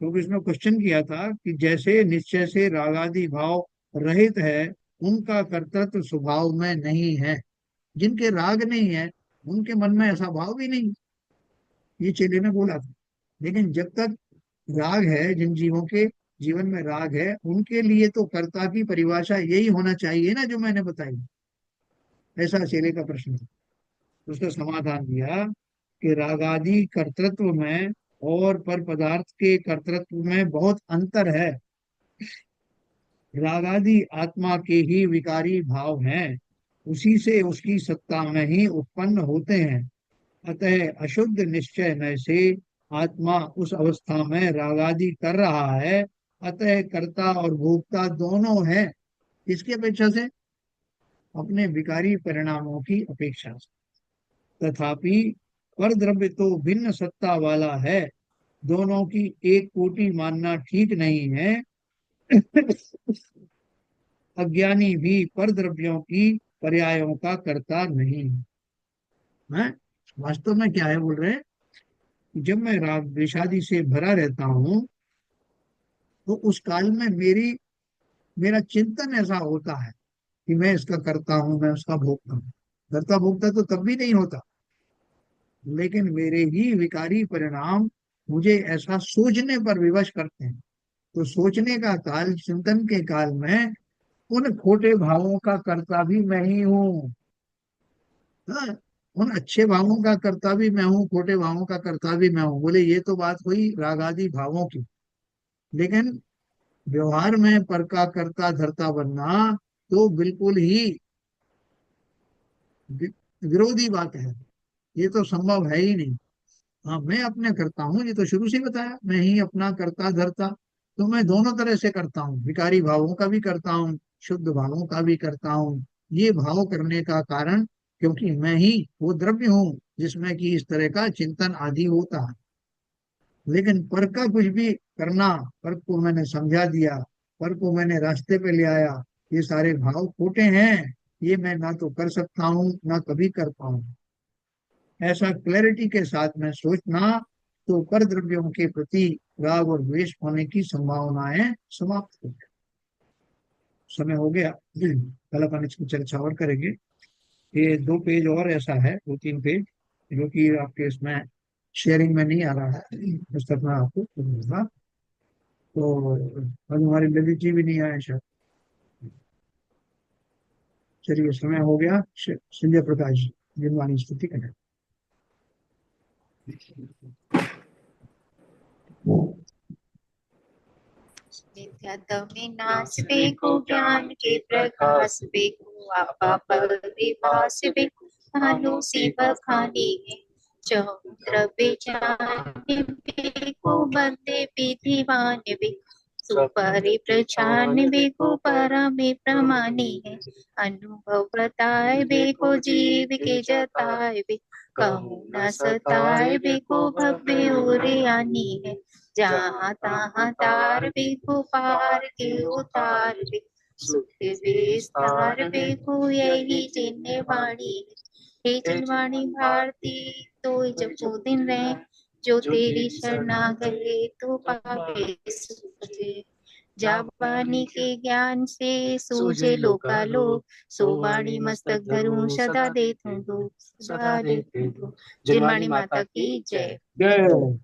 क्योंकि इसमें क्वेश्चन किया था कि जैसे निश्चय से रागादि भाव रहित है, उनका कर्तृत्व स्वभाव में नहीं है। जिनके राग नहीं है, उनके मन में ऐसा भाव भी नहीं, ये चेले ने बोला था। लेकिन जब तक राग है, जिन जीवों के जीवन में राग है, उनके लिए तो कर्ता की परिभाषा यही होना चाहिए ना, जो मैंने बताई। ऐसा चेले का प्रश्न था। उसका समाधान दिया कि रागादि कर्तृत्व में और पर पदार्थ के कर्तृत्व में बहुत अंतर है। रागादि आत्मा के ही विकारी भाव हैं, उसी से उसकी सत्ता में ही उत्पन्न होते हैं। अतः अशुद्ध निश्चय न से आत्मा उस अवस्था में रागादि कर रहा है। अतः कर्ता और भोक्ता दोनों है। इसकी अपेक्षा से, अपने विकारी परिणामों की अपेक्षा से। तथापि पर द्रव्य तो भिन्न सत्ता वाला है, दोनों की एक कोटि मानना ठीक नहीं है। अज्ञानी भी पर द्रव्यों की पर्यायों का कर्ता नहीं है। वास्तव में क्या है, बोल रहे हैं, जब मैं राग विषादी से भरा रहता हूँ, तो उस काल में मेरा चिंतन ऐसा होता है कि मैं इसका करता हूँ, मैं उसका भोगता हूँ। करता भोगता तो तब भी नहीं होता, लेकिन मेरे ही विकारी परिणाम मुझे ऐसा सोचने पर विवश करते हैं। तो सोचने का काल, चिंतन के काल में उन खोटे भावों का कर्ता भी मैं ही हूँ। हाँ, उन अच्छे भावों का कर्ता भी मैं हूँ, खोटे भावों का कर्ता भी मैं हूँ। बोले, ये तो बात हुई रागादि भावों की। लेकिन व्यवहार में पर का कर्ता धर्ता बनना तो बिल्कुल ही वि- विरोधी बात है। ये तो संभव है ही नहीं। हाँ, मैं अपने करता हूँ, ये तो शुरू से ही बताया, मैं ही अपना करता धरता। तो मैं दोनों तरह से करता हूँ, विकारी भावों का भी करता हूँ, शुद्ध भावों का भी करता हूँ। ये भाव करने का कारण, क्योंकि मैं ही वो द्रव्य हूँ जिसमें कि इस तरह का चिंतन आदि होता है। लेकिन पर का कुछ भी करना, पर को मैंने समझा दिया, पर को मैंने रास्ते पे ले आया, ये सारे भाव खोटे हैं। ये मैं ना तो कर सकता हूँ, ना कभी कर पाऊँ। ऐसा क्लैरिटी के साथ में सोचना, तो पर द्रव्यों के प्रति राग और द्वेष होने की संभावनाएं समाप्त हो गई। समय हो गया। कल अपन इसकी चर्चा और करेंगे। ये 2 पेज और ऐसा है, 2-3 पेज, जो कि आपके इसमें शेयरिंग में नहीं आ रहा है, उस तक मैं आपको दूंगा। तो अब हमारे ललित जी भी नहीं आए शायद। चलिए, समय हो गया। संजय प्रकाश जी, जिनवाणी स्तुति करें। विद्या विनाश बेको, ज्ञान के प्रकाश बेको, आपा पर विवास बेको, भानु से बखानी है। चौद्र बेचान बेको, बंदे विधिवान बेको, सुपरि प्रचान बेको, परमे प्रमाणी है। अनुभव बताए बेको, जीव के जताए बेको, कहूँ न सताए बेको, भव्य उरियानी है। जहाँ तहाँ तार बेको, पार के उतार बेको, सुख विस्तार बेको, यही जिन्हें वाणी है। हे जिनवाणी भारती, तो जपो दिन रहे, जो तेरी शरणा गए तो पावे सुख है। जाबानी के ज्ञान से सूझे लोकालोक, सो वाणी मस्तक धरूं सदा देतूं दो, सदा देतूं दो। जिनवाणी माता की जय। जय